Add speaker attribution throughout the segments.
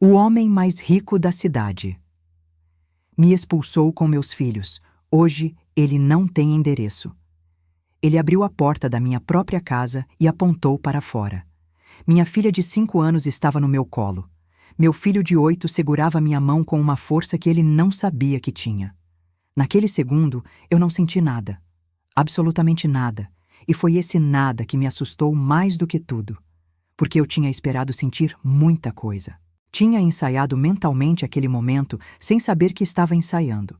Speaker 1: O homem mais rico da cidade. Me expulsou com meus filhos. Hoje ele não tem endereço. Ele abriu a porta da minha própria casa e apontou para fora. Minha filha de 5 anos estava no meu colo. Meu filho de 8 segurava minha mão com uma força que ele não sabia que tinha. Naquele segundo, eu não senti nada. Absolutamente nada. E foi esse nada que me assustou mais do que tudo. Porque eu tinha esperado sentir muita coisa. Tinha ensaiado mentalmente aquele momento sem saber que estava ensaiando.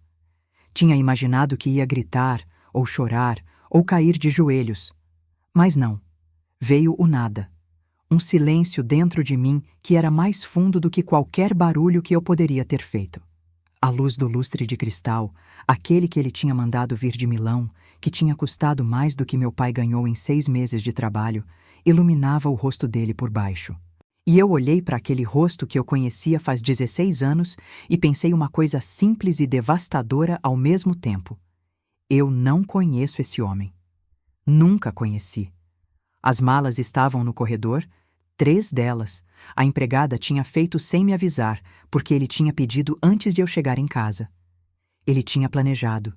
Speaker 1: Tinha imaginado que ia gritar, ou chorar, ou cair de joelhos. Mas não. Veio o nada. Um silêncio dentro de mim que era mais fundo do que qualquer barulho que eu poderia ter feito. A luz do lustre de cristal, aquele que ele tinha mandado vir de Milão, que tinha custado mais do que meu pai ganhou em 6 meses de trabalho, iluminava o rosto dele por baixo. E eu olhei para aquele rosto que eu conhecia faz 16 anos e pensei uma coisa simples e devastadora ao mesmo tempo. Eu não conheço esse homem. Nunca conheci. As malas estavam no corredor, 3 delas. A empregada tinha feito sem me avisar, porque ele tinha pedido antes de eu chegar em casa. Ele tinha planejado.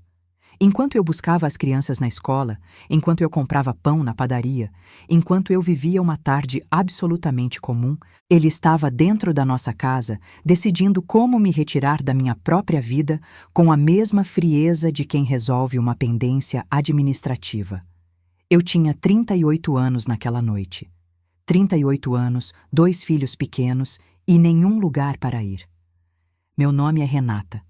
Speaker 1: Enquanto eu buscava as crianças na escola, enquanto eu comprava pão na padaria, enquanto eu vivia uma tarde absolutamente comum, ele estava dentro da nossa casa, decidindo como me retirar da minha própria vida com a mesma frieza de quem resolve uma pendência administrativa. Eu tinha 38 anos naquela noite. 38 anos, 2 filhos pequenos e nenhum lugar para ir. Meu nome é Renata.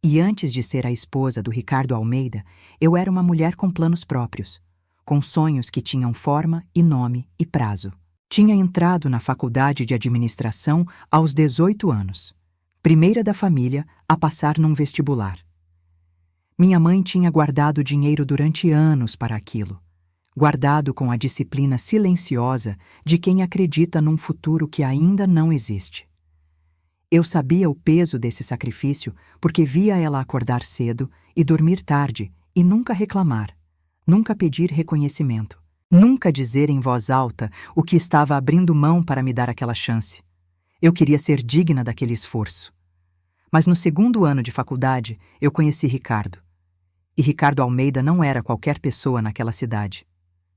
Speaker 1: E antes de ser a esposa do Ricardo Almeida, eu era uma mulher com planos próprios, com sonhos que tinham forma e nome e prazo. Tinha entrado na faculdade de administração aos 18 anos, primeira da família a passar num vestibular. Minha mãe tinha guardado dinheiro durante anos para aquilo, guardado com a disciplina silenciosa de quem acredita num futuro que ainda não existe. Eu sabia o peso desse sacrifício porque via ela acordar cedo e dormir tarde e nunca reclamar, nunca pedir reconhecimento, nunca dizer em voz alta o que estava abrindo mão para me dar aquela chance. Eu queria ser digna daquele esforço. Mas no 2º ano de faculdade, eu conheci Ricardo. E Ricardo Almeida não era qualquer pessoa naquela cidade.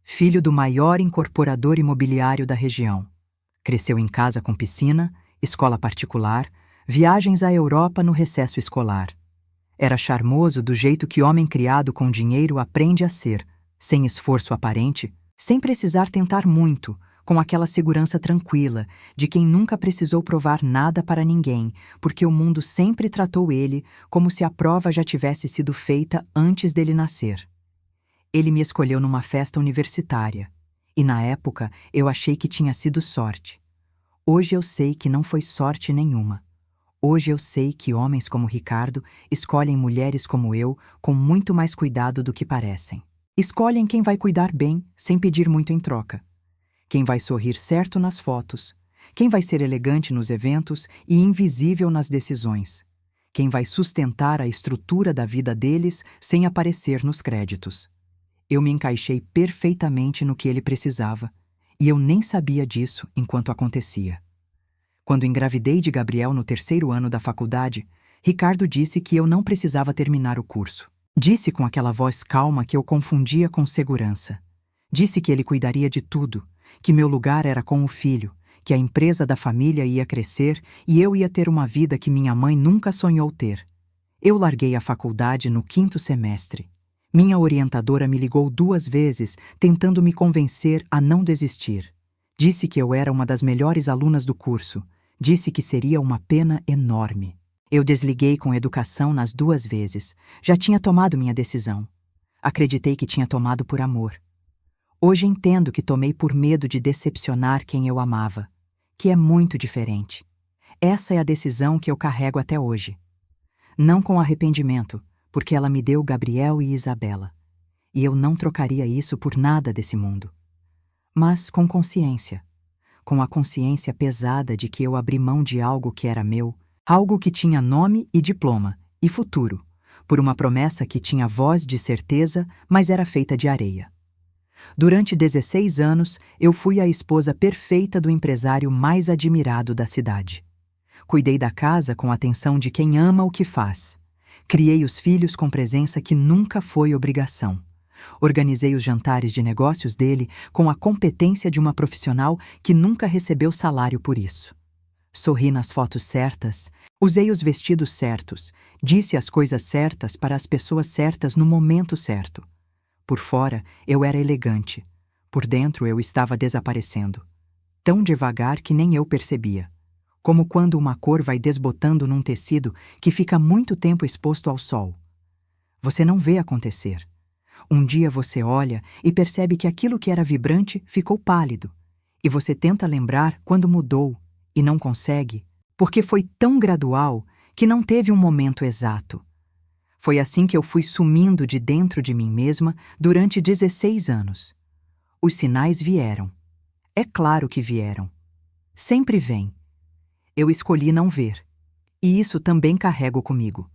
Speaker 1: Filho do maior incorporador imobiliário da região. Cresceu em casa com piscina, escola particular, viagens à Europa no recesso escolar. Era charmoso do jeito que homem criado com dinheiro aprende a ser, sem esforço aparente, sem precisar tentar muito, com aquela segurança tranquila de quem nunca precisou provar nada para ninguém, porque o mundo sempre tratou ele como se a prova já tivesse sido feita antes dele nascer. Ele me escolheu numa festa universitária, e na época eu achei que tinha sido sorte. Hoje eu sei que não foi sorte nenhuma. Hoje eu sei que homens como Ricardo escolhem mulheres como eu com muito mais cuidado do que parecem. Escolhem quem vai cuidar bem, sem pedir muito em troca. Quem vai sorrir certo nas fotos. Quem vai ser elegante nos eventos e invisível nas decisões. Quem vai sustentar a estrutura da vida deles sem aparecer nos créditos. Eu me encaixei perfeitamente no que ele precisava. E eu nem sabia disso enquanto acontecia. Quando engravidei de Gabriel no 3º ano da faculdade, Ricardo disse que eu não precisava terminar o curso. Disse com aquela voz calma que eu confundia com segurança. Disse que ele cuidaria de tudo, que meu lugar era com o filho, que a empresa da família ia crescer e eu ia ter uma vida que minha mãe nunca sonhou ter. Eu larguei a faculdade no 5º semestre. Minha orientadora me ligou 2 vezes, tentando me convencer a não desistir. Disse que eu era uma das melhores alunas do curso. Disse que seria uma pena enorme. Eu desliguei com educação nas 2 vezes. Já tinha tomado minha decisão. Acreditei que tinha tomado por amor. Hoje entendo que tomei por medo de decepcionar quem eu amava, que é muito diferente. Essa é a decisão que eu carrego até hoje. Não com arrependimento, porque ela me deu Gabriel e Isabela. E eu não trocaria isso por nada desse mundo. Mas com consciência. Com a consciência pesada de que eu abri mão de algo que era meu, algo que tinha nome e diploma, e futuro, por uma promessa que tinha voz de certeza, mas era feita de areia. Durante 16 anos, eu fui a esposa perfeita do empresário mais admirado da cidade. Cuidei da casa com a atenção de quem ama o que faz. Criei os filhos com presença que nunca foi obrigação. Organizei os jantares de negócios dele com a competência de uma profissional que nunca recebeu salário por isso. Sorri nas fotos certas, usei os vestidos certos, disse as coisas certas para as pessoas certas no momento certo. Por fora, eu era elegante. Por dentro, eu estava desaparecendo. Tão devagar que nem eu percebia. Como quando uma cor vai desbotando num tecido que fica muito tempo exposto ao sol. Você não vê acontecer. Um dia você olha e percebe que aquilo que era vibrante ficou pálido. E você tenta lembrar quando mudou e não consegue, porque foi tão gradual que não teve um momento exato. Foi assim que eu fui sumindo de dentro de mim mesma durante 16 anos. Os sinais vieram. É claro que vieram. Sempre vêm. Eu escolhi não ver. E isso também carrego comigo.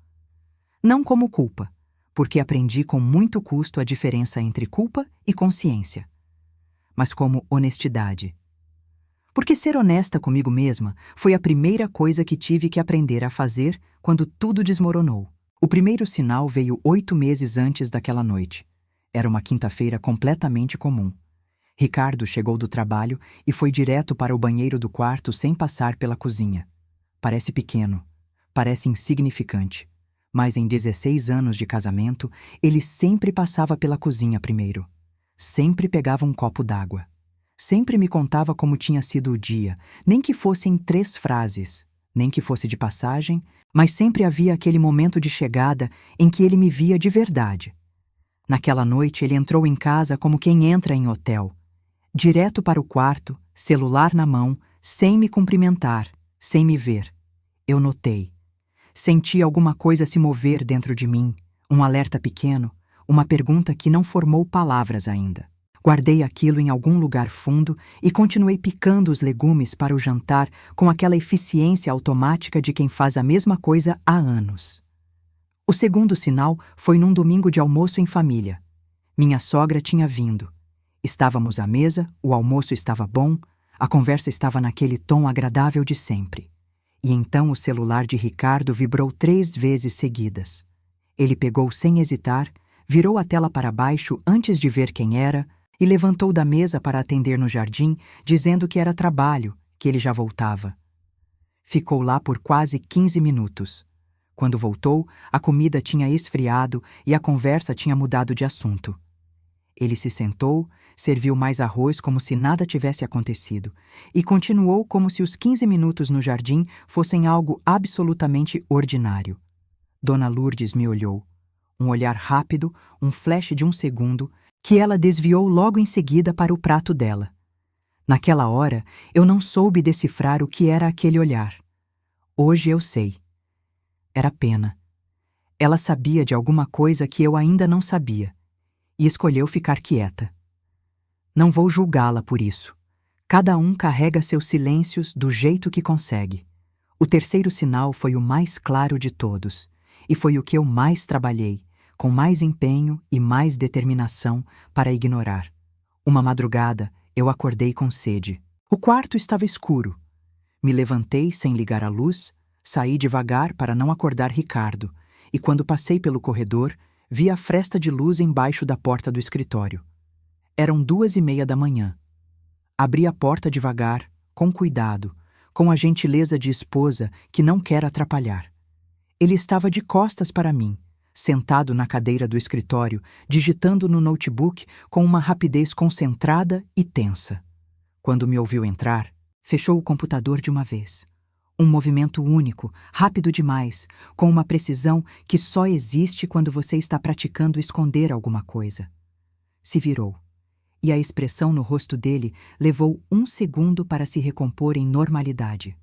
Speaker 1: Não como culpa, porque aprendi com muito custo a diferença entre culpa e consciência. Mas como honestidade. Porque ser honesta comigo mesma foi a primeira coisa que tive que aprender a fazer quando tudo desmoronou. O primeiro sinal veio 8 meses antes daquela noite. Era uma quinta-feira completamente comum. Ricardo chegou do trabalho e foi direto para o banheiro do quarto sem passar pela cozinha. Parece pequeno, parece insignificante, mas em 16 anos de casamento, ele sempre passava pela cozinha primeiro. Sempre pegava um copo d'água. Sempre me contava como tinha sido o dia, nem que fosse em 3 frases, nem que fosse de passagem, mas sempre havia aquele momento de chegada em que ele me via de verdade. Naquela noite ele entrou em casa como quem entra em hotel. Direto para o quarto, celular na mão, sem me cumprimentar, sem me ver. Eu notei. Senti alguma coisa se mover dentro de mim, um alerta pequeno, uma pergunta que não formou palavras ainda. Guardei aquilo em algum lugar fundo e continuei picando os legumes para o jantar com aquela eficiência automática de quem faz a mesma coisa há anos. O segundo sinal foi num domingo de almoço em família. Minha sogra tinha vindo. Estávamos à mesa, o almoço estava bom, a conversa estava naquele tom agradável de sempre. E então o celular de Ricardo vibrou 3 vezes seguidas. Ele pegou sem hesitar, virou a tela para baixo antes de ver quem era e levantou da mesa para atender no jardim, dizendo que era trabalho, que ele já voltava. Ficou lá por quase 15 minutos. Quando voltou, a comida tinha esfriado e a conversa tinha mudado de assunto. Ele se sentou, serviu mais arroz como se nada tivesse acontecido e continuou como se os 15 minutos no jardim fossem algo absolutamente ordinário. Dona Lourdes me olhou. Um olhar rápido, um flash de 1 segundo, que ela desviou logo em seguida para o prato dela. Naquela hora, eu não soube decifrar o que era aquele olhar. Hoje eu sei. Era pena. Ela sabia de alguma coisa que eu ainda não sabia e escolheu ficar quieta. Não vou julgá-la por isso. Cada um carrega seus silêncios do jeito que consegue. O terceiro sinal foi o mais claro de todos, e foi o que eu mais trabalhei, com mais empenho e mais determinação para ignorar. Uma madrugada, eu acordei com sede. O quarto estava escuro. Me levantei sem ligar a luz, saí devagar para não acordar Ricardo, e quando passei pelo corredor, vi a fresta de luz embaixo da porta do escritório. Eram 2:30 da manhã. Abri a porta devagar, com cuidado, com a gentileza de esposa que não quer atrapalhar. Ele estava de costas para mim, sentado na cadeira do escritório, digitando no notebook com uma rapidez concentrada e tensa. Quando me ouviu entrar, fechou o computador de uma vez. Um movimento único, rápido demais, com uma precisão que só existe quando você está praticando esconder alguma coisa. Se virou. E a expressão no rosto dele levou 1 segundo para se recompor em normalidade.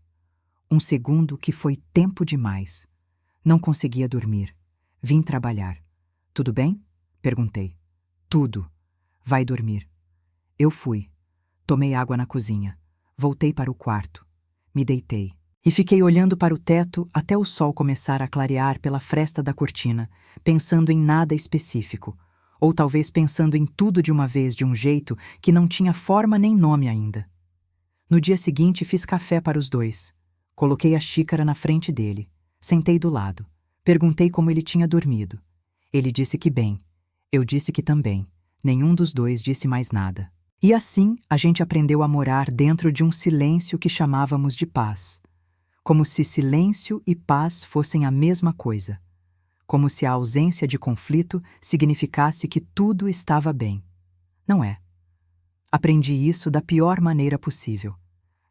Speaker 1: 1 segundo que foi tempo demais. Não conseguia dormir. Vim trabalhar. Tudo bem? Perguntei. Tudo. Vai dormir. Eu fui. Tomei água na cozinha. Voltei para o quarto. Me deitei. E fiquei olhando para o teto até o sol começar a clarear pela fresta da cortina, pensando em nada específico. Ou talvez pensando em tudo de uma vez de um jeito que não tinha forma nem nome ainda. No dia seguinte fiz café para os dois. Coloquei a xícara na frente dele. Sentei do lado. Perguntei como ele tinha dormido. Ele disse que bem. Eu disse que também. Nenhum dos dois disse mais nada. E assim a gente aprendeu a morar dentro de um silêncio que chamávamos de paz. Como se silêncio e paz fossem a mesma coisa. Como se a ausência de conflito significasse que tudo estava bem. Não é. Aprendi isso da pior maneira possível.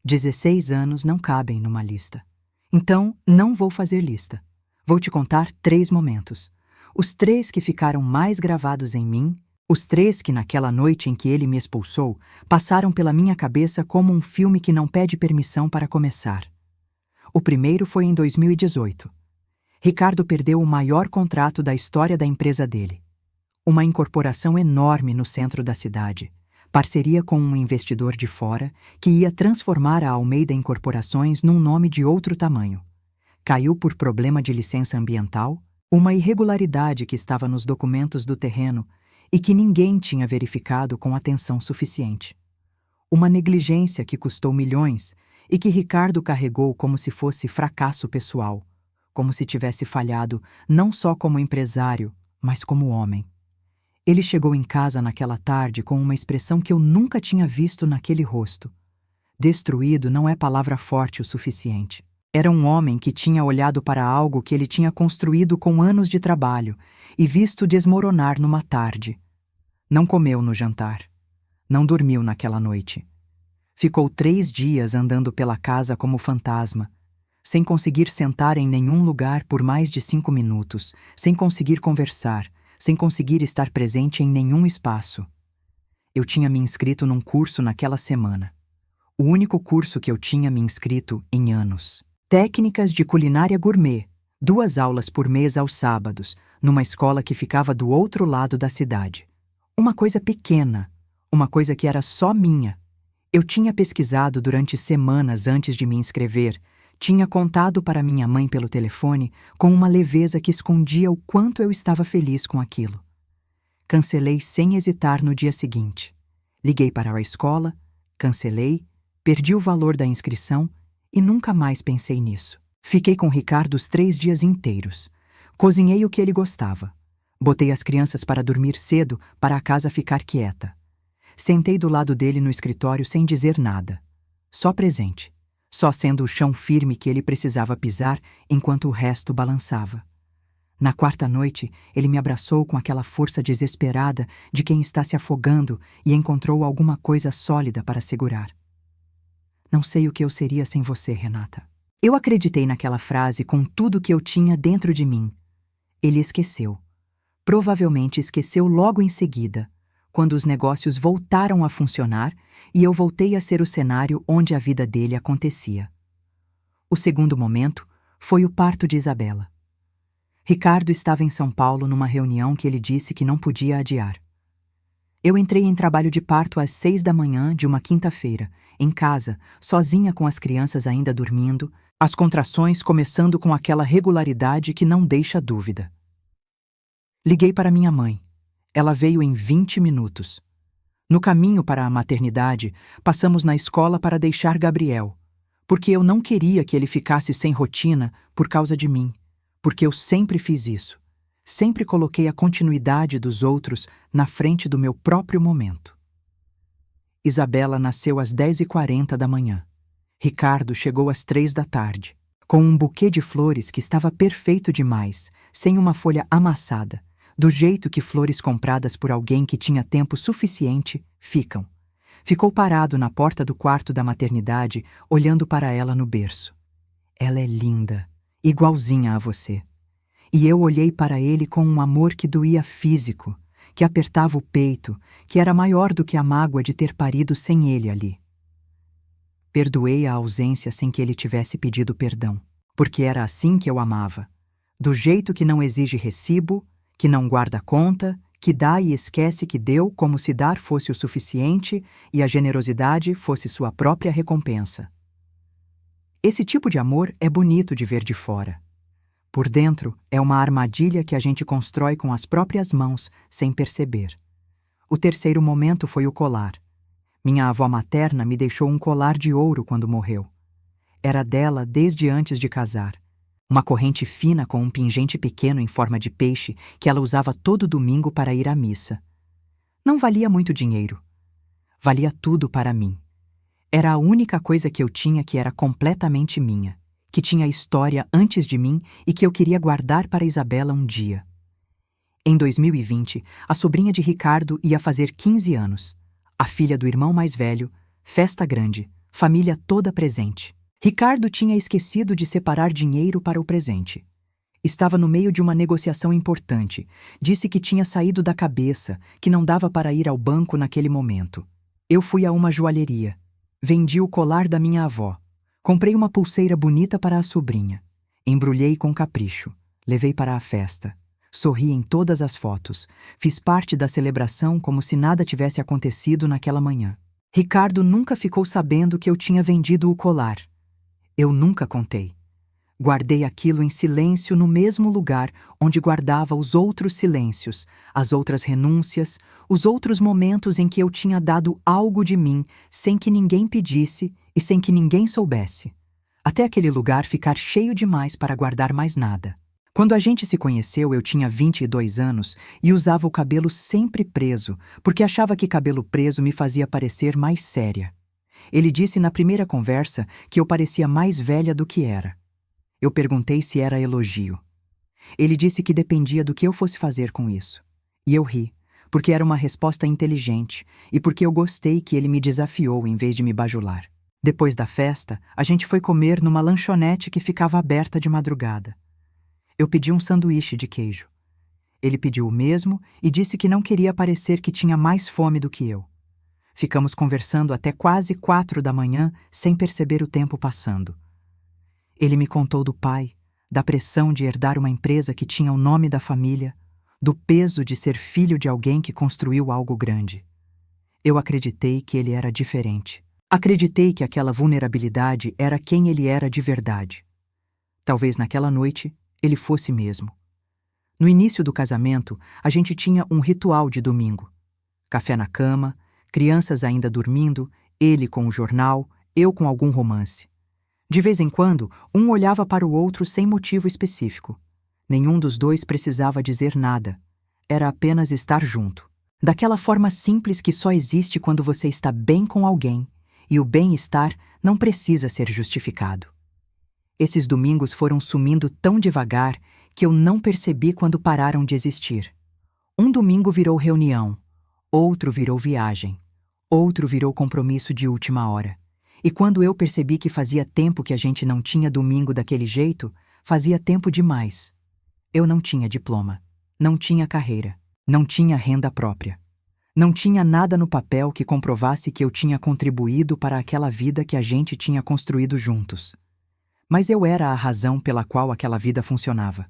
Speaker 1: 16 anos não cabem numa lista. Então, não vou fazer lista. Vou te contar 3 momentos. Os 3 que ficaram mais gravados em mim, os 3 que naquela noite em que ele me expulsou, passaram pela minha cabeça como um filme que não pede permissão para começar. O primeiro foi em 2018. Ricardo perdeu o maior contrato da história da empresa dele. Uma incorporação enorme no centro da cidade. Parceria com um investidor de fora que ia transformar a Almeida Incorporações num nome de outro tamanho. Caiu por problema de licença ambiental, uma irregularidade que estava nos documentos do terreno e que ninguém tinha verificado com atenção suficiente. Uma negligência que custou milhões e que Ricardo carregou como se fosse fracasso pessoal, como se tivesse falhado não só como empresário, mas como homem. Ele chegou em casa naquela tarde com uma expressão que eu nunca tinha visto naquele rosto. Destruído não é palavra forte o suficiente. Era um homem que tinha olhado para algo que ele tinha construído com anos de trabalho e visto desmoronar numa tarde. Não comeu no jantar. Não dormiu naquela noite. Ficou 3 dias andando pela casa como fantasma, sem conseguir sentar em nenhum lugar por mais de 5 minutos, sem conseguir conversar, sem conseguir estar presente em nenhum espaço. Eu tinha me inscrito num curso naquela semana. O único curso que eu tinha me inscrito em anos. Técnicas de culinária gourmet, 2 aulas por mês aos sábados, numa escola que ficava do outro lado da cidade. Uma coisa pequena, uma coisa que era só minha. Eu tinha pesquisado durante semanas antes de me inscrever, tinha contado para minha mãe pelo telefone com uma leveza que escondia o quanto eu estava feliz com aquilo. Cancelei sem hesitar no dia seguinte. Liguei para a escola, cancelei, perdi o valor da inscrição e nunca mais pensei nisso. Fiquei com Ricardo os 3 dias inteiros. Cozinhei o que ele gostava. Botei as crianças para dormir cedo para a casa ficar quieta. Sentei do lado dele no escritório sem dizer nada. Só presente. Só sendo o chão firme que ele precisava pisar enquanto o resto balançava. Na 4ª noite, ele me abraçou com aquela força desesperada de quem está se afogando e encontrou alguma coisa sólida para segurar. Não sei o que eu seria sem você, Renata. Eu acreditei naquela frase com tudo que eu tinha dentro de mim. Ele esqueceu. Provavelmente esqueceu logo em seguida, quando os negócios voltaram a funcionar e eu voltei a ser o cenário onde a vida dele acontecia. O segundo momento foi o parto de Isabela. Ricardo estava em São Paulo numa reunião que ele disse que não podia adiar. Eu entrei em trabalho de parto às 6 da manhã de uma quinta-feira, em casa, sozinha com as crianças ainda dormindo, as contrações começando com aquela regularidade que não deixa dúvida. Liguei para minha mãe. Ela veio em 20 minutos. No caminho para a maternidade, passamos na escola para deixar Gabriel, porque eu não queria que ele ficasse sem rotina por causa de mim, porque eu sempre fiz isso. Sempre coloquei a continuidade dos outros na frente do meu próprio momento. Isabela nasceu às 10h40 da manhã. Ricardo chegou às 3 da tarde, com um buquê de flores que estava perfeito demais, sem uma folha amassada, do jeito que flores compradas por alguém que tinha tempo suficiente ficam. Ficou parado na porta do quarto da maternidade, olhando para ela no berço. Ela é linda, igualzinha a você. E eu olhei para ele com um amor que doía físico, que apertava o peito, que era maior do que a mágoa de ter parido sem ele ali. Perdoei a ausência sem que ele tivesse pedido perdão, porque era assim que eu amava, do jeito que não exige recibo, que não guarda conta, que dá e esquece que deu como se dar fosse o suficiente e a generosidade fosse sua própria recompensa. Esse tipo de amor é bonito de ver de fora. Por dentro, é uma armadilha que a gente constrói com as próprias mãos, sem perceber. O terceiro momento foi o colar. Minha avó materna me deixou um colar de ouro quando morreu. Era dela desde antes de casar. Uma corrente fina com um pingente pequeno em forma de peixe que ela usava todo domingo para ir à missa. Não valia muito dinheiro. Valia tudo para mim. Era a única coisa que eu tinha que era completamente minha, que tinha história antes de mim e que eu queria guardar para Isabela um dia. Em 2020, a sobrinha de Ricardo ia fazer 15 anos. A filha do irmão mais velho, festa grande, família toda presente. Ricardo tinha esquecido de separar dinheiro para o presente. Estava no meio de uma negociação importante. Disse que tinha saído da cabeça, que não dava para ir ao banco naquele momento. Eu fui a uma joalheria. Vendi o colar da minha avó. Comprei uma pulseira bonita para a sobrinha. Embrulhei com capricho. Levei para a festa. Sorri em todas as fotos. Fiz parte da celebração como se nada tivesse acontecido naquela manhã. Ricardo nunca ficou sabendo que eu tinha vendido o colar. Eu nunca contei. Guardei aquilo em silêncio no mesmo lugar onde guardava os outros silêncios, as outras renúncias, os outros momentos em que eu tinha dado algo de mim sem que ninguém pedisse e sem que ninguém soubesse. Até aquele lugar ficar cheio demais para guardar mais nada. Quando a gente se conheceu, eu tinha 22 anos e usava o cabelo sempre preso, porque achava que cabelo preso me fazia parecer mais séria. Ele disse na primeira conversa que eu parecia mais velha do que era. Eu perguntei se era elogio. Ele disse que dependia do que eu fosse fazer com isso. E eu ri, porque era uma resposta inteligente e porque eu gostei que ele me desafiou em vez de me bajular. Depois da festa, a gente foi comer numa lanchonete que ficava aberta de madrugada. Eu pedi um sanduíche de queijo. Ele pediu o mesmo e disse que não queria parecer que tinha mais fome do que eu. Ficamos conversando até quase 4 da manhã sem perceber o tempo passando. Ele me contou do pai, da pressão de herdar uma empresa que tinha o nome da família, do peso de ser filho de alguém que construiu algo grande. Eu acreditei que ele era diferente. Acreditei que aquela vulnerabilidade era quem ele era de verdade. Talvez naquela noite ele fosse mesmo. No início do casamento, a gente tinha um ritual de domingo. Café na cama, crianças ainda dormindo, ele com o jornal, eu com algum romance. De vez em quando, um olhava para o outro sem motivo específico. Nenhum dos dois precisava dizer nada. Era apenas estar junto. Daquela forma simples que só existe quando você está bem com alguém, e o bem-estar não precisa ser justificado. Esses domingos foram sumindo tão devagar que eu não percebi quando pararam de existir. Um domingo virou reunião, outro virou viagem, outro virou compromisso de última hora. E quando eu percebi que fazia tempo que a gente não tinha domingo daquele jeito, fazia tempo demais. Eu não tinha diploma, não tinha carreira, não tinha renda própria. Não tinha nada no papel que comprovasse que eu tinha contribuído para aquela vida que a gente tinha construído juntos. Mas eu era a razão pela qual aquela vida funcionava.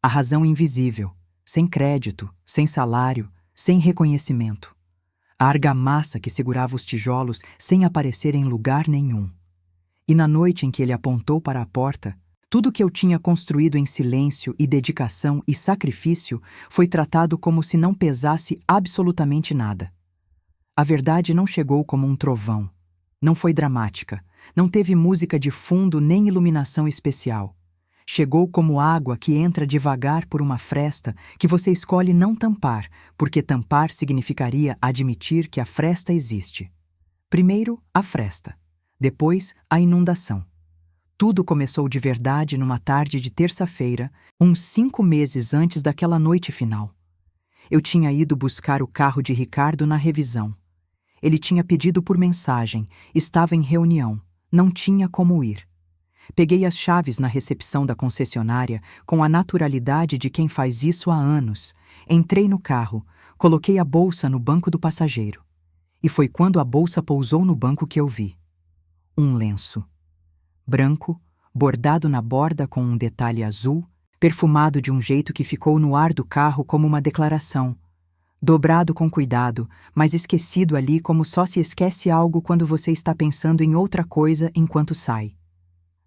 Speaker 1: A razão invisível, sem crédito, sem salário, sem reconhecimento. A argamassa que segurava os tijolos sem aparecer em lugar nenhum. E na noite em que ele apontou para a porta, tudo que eu tinha construído em silêncio e dedicação e sacrifício foi tratado como se não pesasse absolutamente nada. A verdade não chegou como um trovão. Não foi dramática. Não teve música de fundo nem iluminação especial. Chegou como água que entra devagar por uma fresta que você escolhe não tampar, porque tampar significaria admitir que a fresta existe. Primeiro, a fresta. Depois, a inundação. Tudo começou de verdade numa tarde de terça-feira, uns 5 meses antes daquela noite final. Eu tinha ido buscar o carro de Ricardo na revisão. Ele tinha pedido por mensagem, estava em reunião, não tinha como ir. Peguei as chaves na recepção da concessionária com a naturalidade de quem faz isso há anos. Entrei no carro, coloquei a bolsa no banco do passageiro. E foi quando a bolsa pousou no banco que eu vi. Um lenço. Branco, bordado na borda com um detalhe azul, perfumado de um jeito que ficou no ar do carro como uma declaração. Dobrado com cuidado, mas esquecido ali como só se esquece algo quando você está pensando em outra coisa enquanto sai.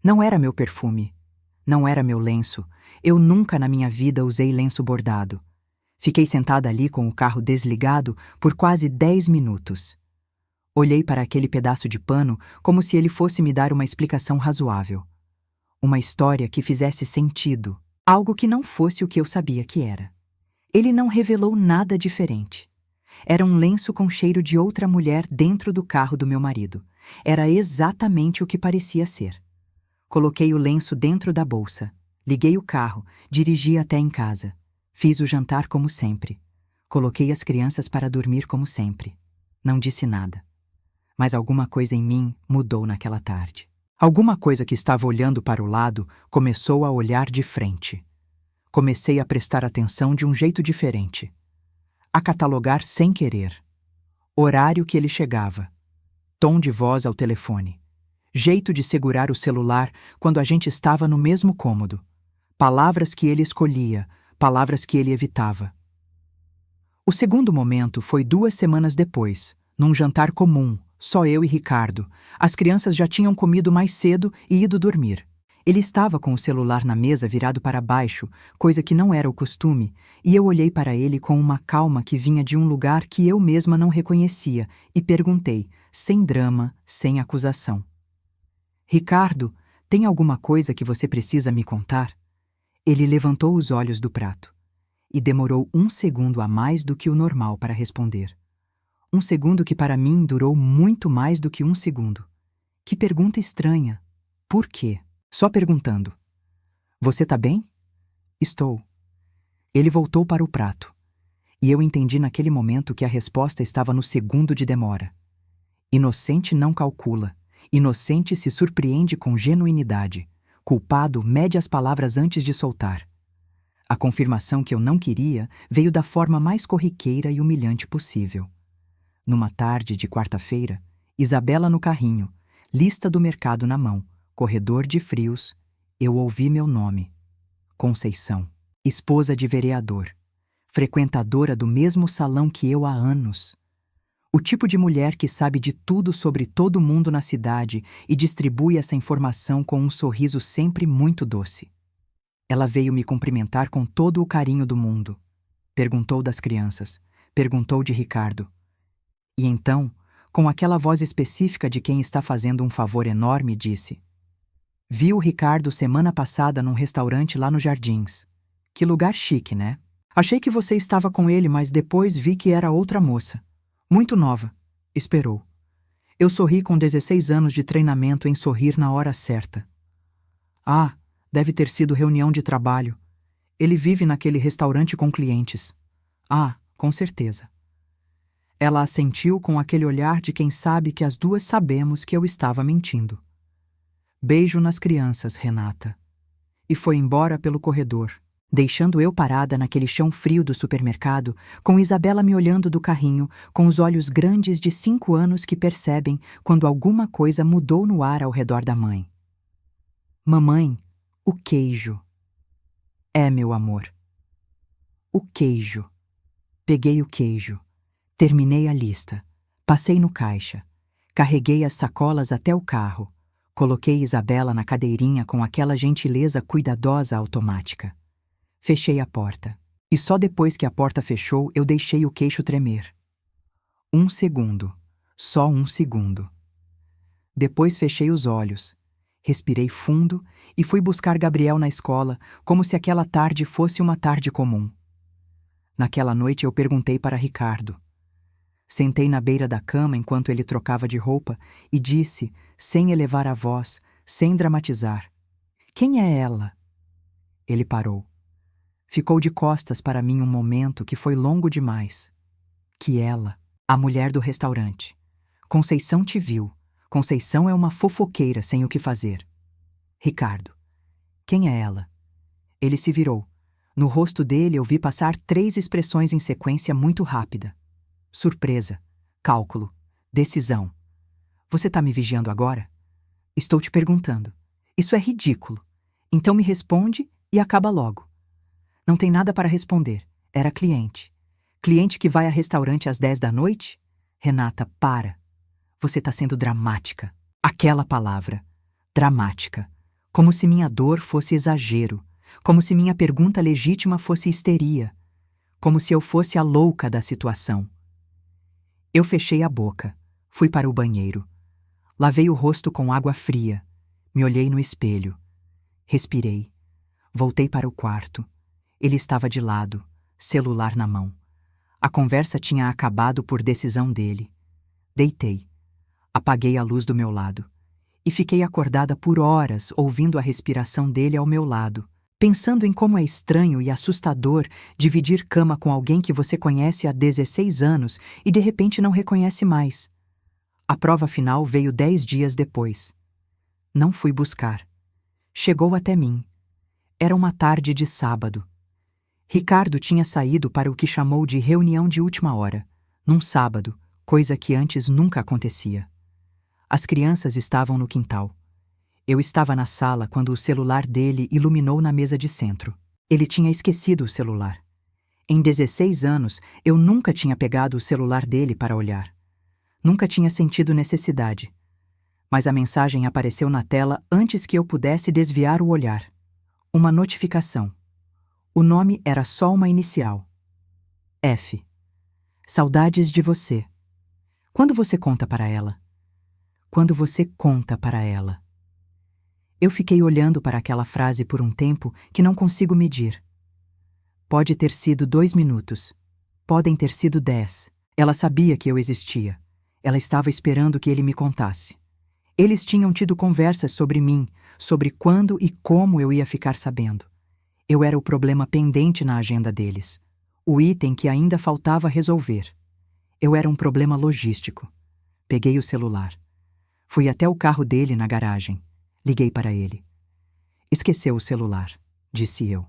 Speaker 1: Não era meu perfume. Não era meu lenço. Eu nunca na minha vida usei lenço bordado. Fiquei sentada ali com o carro desligado por quase 10 minutos. Olhei para aquele pedaço de pano como se ele fosse me dar uma explicação razoável. Uma história que fizesse sentido, algo que não fosse o que eu sabia que era. Ele não revelou nada diferente. Era um lenço com cheiro de outra mulher dentro do carro do meu marido. Era exatamente o que parecia ser. Coloquei o lenço dentro da bolsa, liguei o carro, dirigi até em casa. Fiz o jantar como sempre. Coloquei as crianças para dormir como sempre. Não disse nada. Mas alguma coisa em mim mudou naquela tarde. Alguma coisa que estava olhando para o lado começou a olhar de frente. Comecei a prestar atenção de um jeito diferente. A catalogar sem querer. Horário que ele chegava. Tom de voz ao telefone. Jeito de segurar o celular quando a gente estava no mesmo cômodo. Palavras que ele escolhia, palavras que ele evitava. O segundo momento foi 2 semanas depois, num jantar comum, só eu e Ricardo. As crianças já tinham comido mais cedo e ido dormir. Ele estava com o celular na mesa virado para baixo, coisa que não era o costume, e eu olhei para ele com uma calma que vinha de um lugar que eu mesma não reconhecia e perguntei, sem drama, sem acusação. Ricardo, tem alguma coisa que você precisa me contar? Ele levantou os olhos do prato e demorou 1 segundo a mais do que o normal para responder. 1 segundo que para mim durou muito mais do que 1 segundo. Que pergunta estranha. Por quê? Só perguntando. Você tá bem? Estou. Ele voltou para o prato. E eu entendi naquele momento que a resposta estava no segundo de demora. Inocente não calcula. Inocente se surpreende com genuinidade. Culpado mede as palavras antes de soltar. A confirmação que eu não queria veio da forma mais corriqueira e humilhante possível. Numa tarde de quarta-feira, Isabela no carrinho, lista do mercado na mão, corredor de frios, eu ouvi meu nome. Conceição, esposa de vereador, frequentadora do mesmo salão que eu há anos. O tipo de mulher que sabe de tudo sobre todo mundo na cidade e distribui essa informação com um sorriso sempre muito doce. Ela veio me cumprimentar com todo o carinho do mundo. Perguntou das crianças, perguntou de Ricardo. E então, com aquela voz específica de quem está fazendo um favor enorme, disse: Vi o Ricardo semana passada num restaurante lá nos Jardins. Que lugar chique, né? Achei que você estava com ele, mas depois vi que era outra moça. Muito nova. Esperou. Eu sorri com 16 anos de treinamento em sorrir na hora certa. Ah, deve ter sido reunião de trabalho. Ele vive naquele restaurante com clientes. Ah, com certeza. Ela assentiu com aquele olhar de quem sabe que as duas sabemos que eu estava mentindo. Beijo nas crianças, Renata. E foi embora pelo corredor, deixando eu parada naquele chão frio do supermercado, com Isabela me olhando do carrinho, com os olhos grandes de 5 anos que percebem quando alguma coisa mudou no ar ao redor da mãe. Mamãe, o queijo. É, meu amor. O queijo. Peguei o queijo. Terminei a lista. Passei no caixa. Carreguei as sacolas até o carro. Coloquei Isabela na cadeirinha com aquela gentileza cuidadosa automática. Fechei a porta. E só depois que a porta fechou, eu deixei o queixo tremer. 1 segundo. Só 1 segundo. Depois fechei os olhos. Respirei fundo e fui buscar Gabriel na escola, como se aquela tarde fosse uma tarde comum. Naquela noite eu perguntei para Ricardo. Sentei na beira da cama enquanto ele trocava de roupa e disse, sem elevar a voz, sem dramatizar: Quem é ela? Ele parou. Ficou de costas para mim um momento que foi longo demais. Que ela, a mulher do restaurante. Conceição te viu. Conceição é uma fofoqueira sem o que fazer. Ricardo. Quem é ela? Ele se virou. No rosto dele eu vi passar 3 expressões em sequência muito rápida. Surpresa, cálculo, decisão. Você tá me vigiando agora? Estou te perguntando. Isso é ridículo. Então me responde e acaba logo. Não tem nada para responder. Era cliente. Cliente que vai a restaurante às 10 da noite? Renata, para. Você tá sendo dramática. Aquela palavra. Dramática. Como se minha dor fosse exagero. Como se minha pergunta legítima fosse histeria. Como se eu fosse a louca da situação. Eu fechei a boca. Fui para o banheiro. Lavei o rosto com água fria. Me olhei no espelho. Respirei. Voltei para o quarto. Ele estava de lado, celular na mão. A conversa tinha acabado por decisão dele. Deitei. Apaguei a luz do meu lado. E fiquei acordada por horas ouvindo a respiração dele ao meu lado, pensando em como é estranho e assustador dividir cama com alguém que você conhece há 16 anos e de repente não reconhece mais. A prova final veio 10 dias depois. Não fui buscar. Chegou até mim. Era uma tarde de sábado. Ricardo tinha saído para o que chamou de reunião de última hora, num sábado, coisa que antes nunca acontecia. As crianças estavam no quintal. Eu estava na sala quando o celular dele iluminou na mesa de centro. Ele tinha esquecido o celular. Em 16 anos, eu nunca tinha pegado o celular dele para olhar. Nunca tinha sentido necessidade. Mas a mensagem apareceu na tela antes que eu pudesse desviar o olhar. Uma notificação. O nome era só uma inicial. F. Saudades de você. Quando você conta para ela? Quando você conta para ela. Eu fiquei olhando para aquela frase por um tempo que não consigo medir. Pode ter sido 2 minutos. Podem ter sido 10. Ela sabia que eu existia. Ela estava esperando que ele me contasse. Eles tinham tido conversas sobre mim, sobre quando e como eu ia ficar sabendo. Eu era o problema pendente na agenda deles. O item que ainda faltava resolver. Eu era um problema logístico. Peguei o celular. Fui até o carro dele na garagem. Liguei para ele. Esqueceu o celular, disse eu.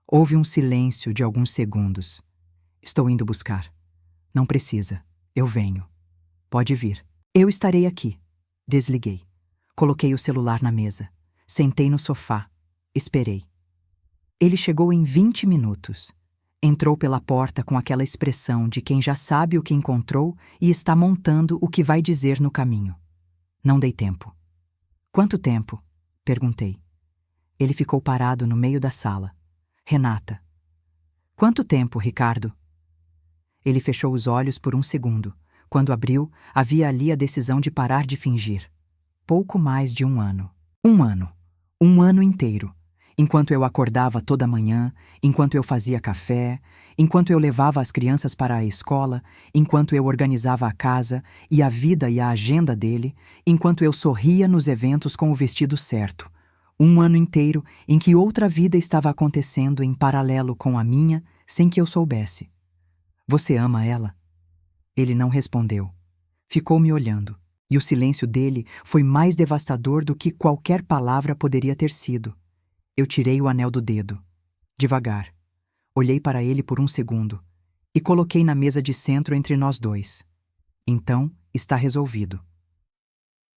Speaker 1: Houve um silêncio de alguns segundos. Estou indo buscar. Não precisa. Eu venho. Pode vir. Eu estarei aqui. Desliguei. Coloquei o celular na mesa. Sentei no sofá. Esperei. Ele chegou em 20 minutos. Entrou pela porta com aquela expressão de quem já sabe o que encontrou e está montando o que vai dizer no caminho. Não dei tempo. Quanto tempo? Perguntei. Ele ficou parado no meio da sala. Renata. Quanto tempo, Ricardo? Ele fechou os olhos por um segundo. Quando abriu, havia ali a decisão de parar de fingir. Pouco mais de 1 ano. 1 ano. 1 ano inteiro. Enquanto eu acordava toda manhã, enquanto eu fazia café, enquanto eu levava as crianças para a escola, enquanto eu organizava a casa e a vida e a agenda dele, enquanto eu sorria nos eventos com o vestido certo. 1 ano inteiro em que outra vida estava acontecendo em paralelo com a minha, sem que eu soubesse. Você ama ela? Ele não respondeu. Ficou me olhando, e o silêncio dele foi mais devastador do que qualquer palavra poderia ter sido. Eu tirei o anel do dedo. Devagar. Olhei para ele por um segundo e coloquei na mesa de centro entre nós dois. Então, está resolvido.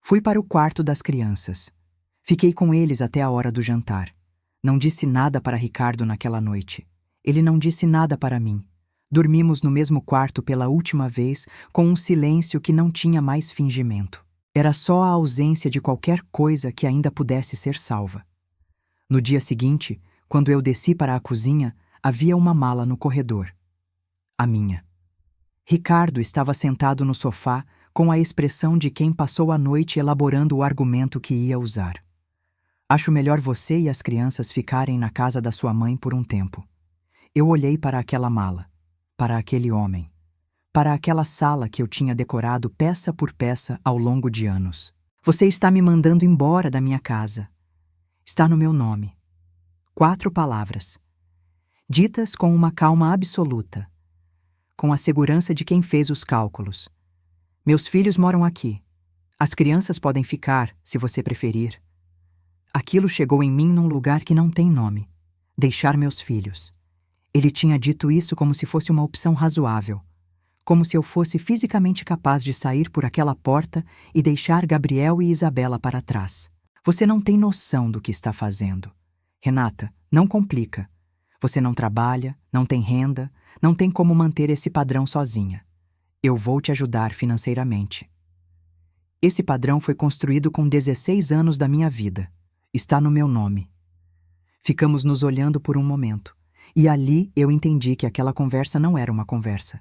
Speaker 1: Fui para o quarto das crianças. Fiquei com eles até a hora do jantar. Não disse nada para Ricardo naquela noite. Ele não disse nada para mim. Dormimos no mesmo quarto pela última vez, com um silêncio que não tinha mais fingimento. Era só a ausência de qualquer coisa que ainda pudesse ser salva. No dia seguinte, quando eu desci para a cozinha, havia uma mala no corredor. A minha. Ricardo estava sentado no sofá com a expressão de quem passou a noite elaborando o argumento que ia usar. Acho melhor você e as crianças ficarem na casa da sua mãe por um tempo. Eu olhei para aquela mala, para aquele homem, para aquela sala que eu tinha decorado peça por peça ao longo de anos. Você está me mandando embora da minha casa. Está no meu nome. 4 palavras. Ditas com uma calma absoluta. Com a segurança de quem fez os cálculos. Meus filhos moram aqui. As crianças podem ficar, se você preferir. Aquilo chegou em mim num lugar que não tem nome. Deixar meus filhos. Ele tinha dito isso como se fosse uma opção razoável. Como se eu fosse fisicamente capaz de sair por aquela porta e deixar Gabriel e Isabela para trás. Você não tem noção do que está fazendo. Renata, não complica. Você não trabalha, não tem renda, não tem como manter esse padrão sozinha. Eu vou te ajudar financeiramente. Esse padrão foi construído com 16 anos da minha vida. Está no meu nome. Ficamos nos olhando por um momento, e ali eu entendi que aquela conversa não era uma conversa.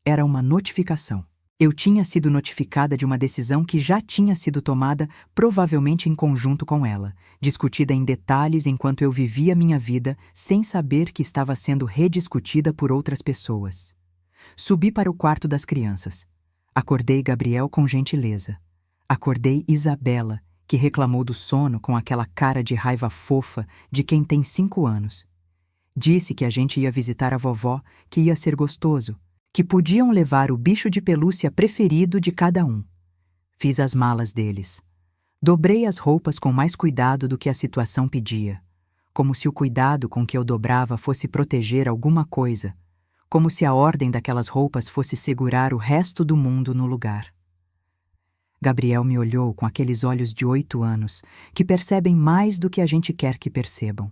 Speaker 1: Era uma notificação. Eu tinha sido notificada de uma decisão que já tinha sido tomada, provavelmente em conjunto com ela, discutida em detalhes enquanto eu vivia minha vida sem saber que estava sendo rediscutida por outras pessoas. Subi para o quarto das crianças. Acordei Gabriel com gentileza. Acordei Isabela, que reclamou do sono com aquela cara de raiva fofa de quem tem 5 anos. Disse que a gente ia visitar a vovó, que ia ser gostoso, que podiam levar o bicho de pelúcia preferido de cada um. Fiz as malas deles. Dobrei as roupas com mais cuidado do que a situação pedia, como se o cuidado com que eu dobrava fosse proteger alguma coisa, como se a ordem daquelas roupas fosse segurar o resto do mundo no lugar. Gabriel me olhou com aqueles olhos de 8 anos, que percebem mais do que a gente quer que percebam.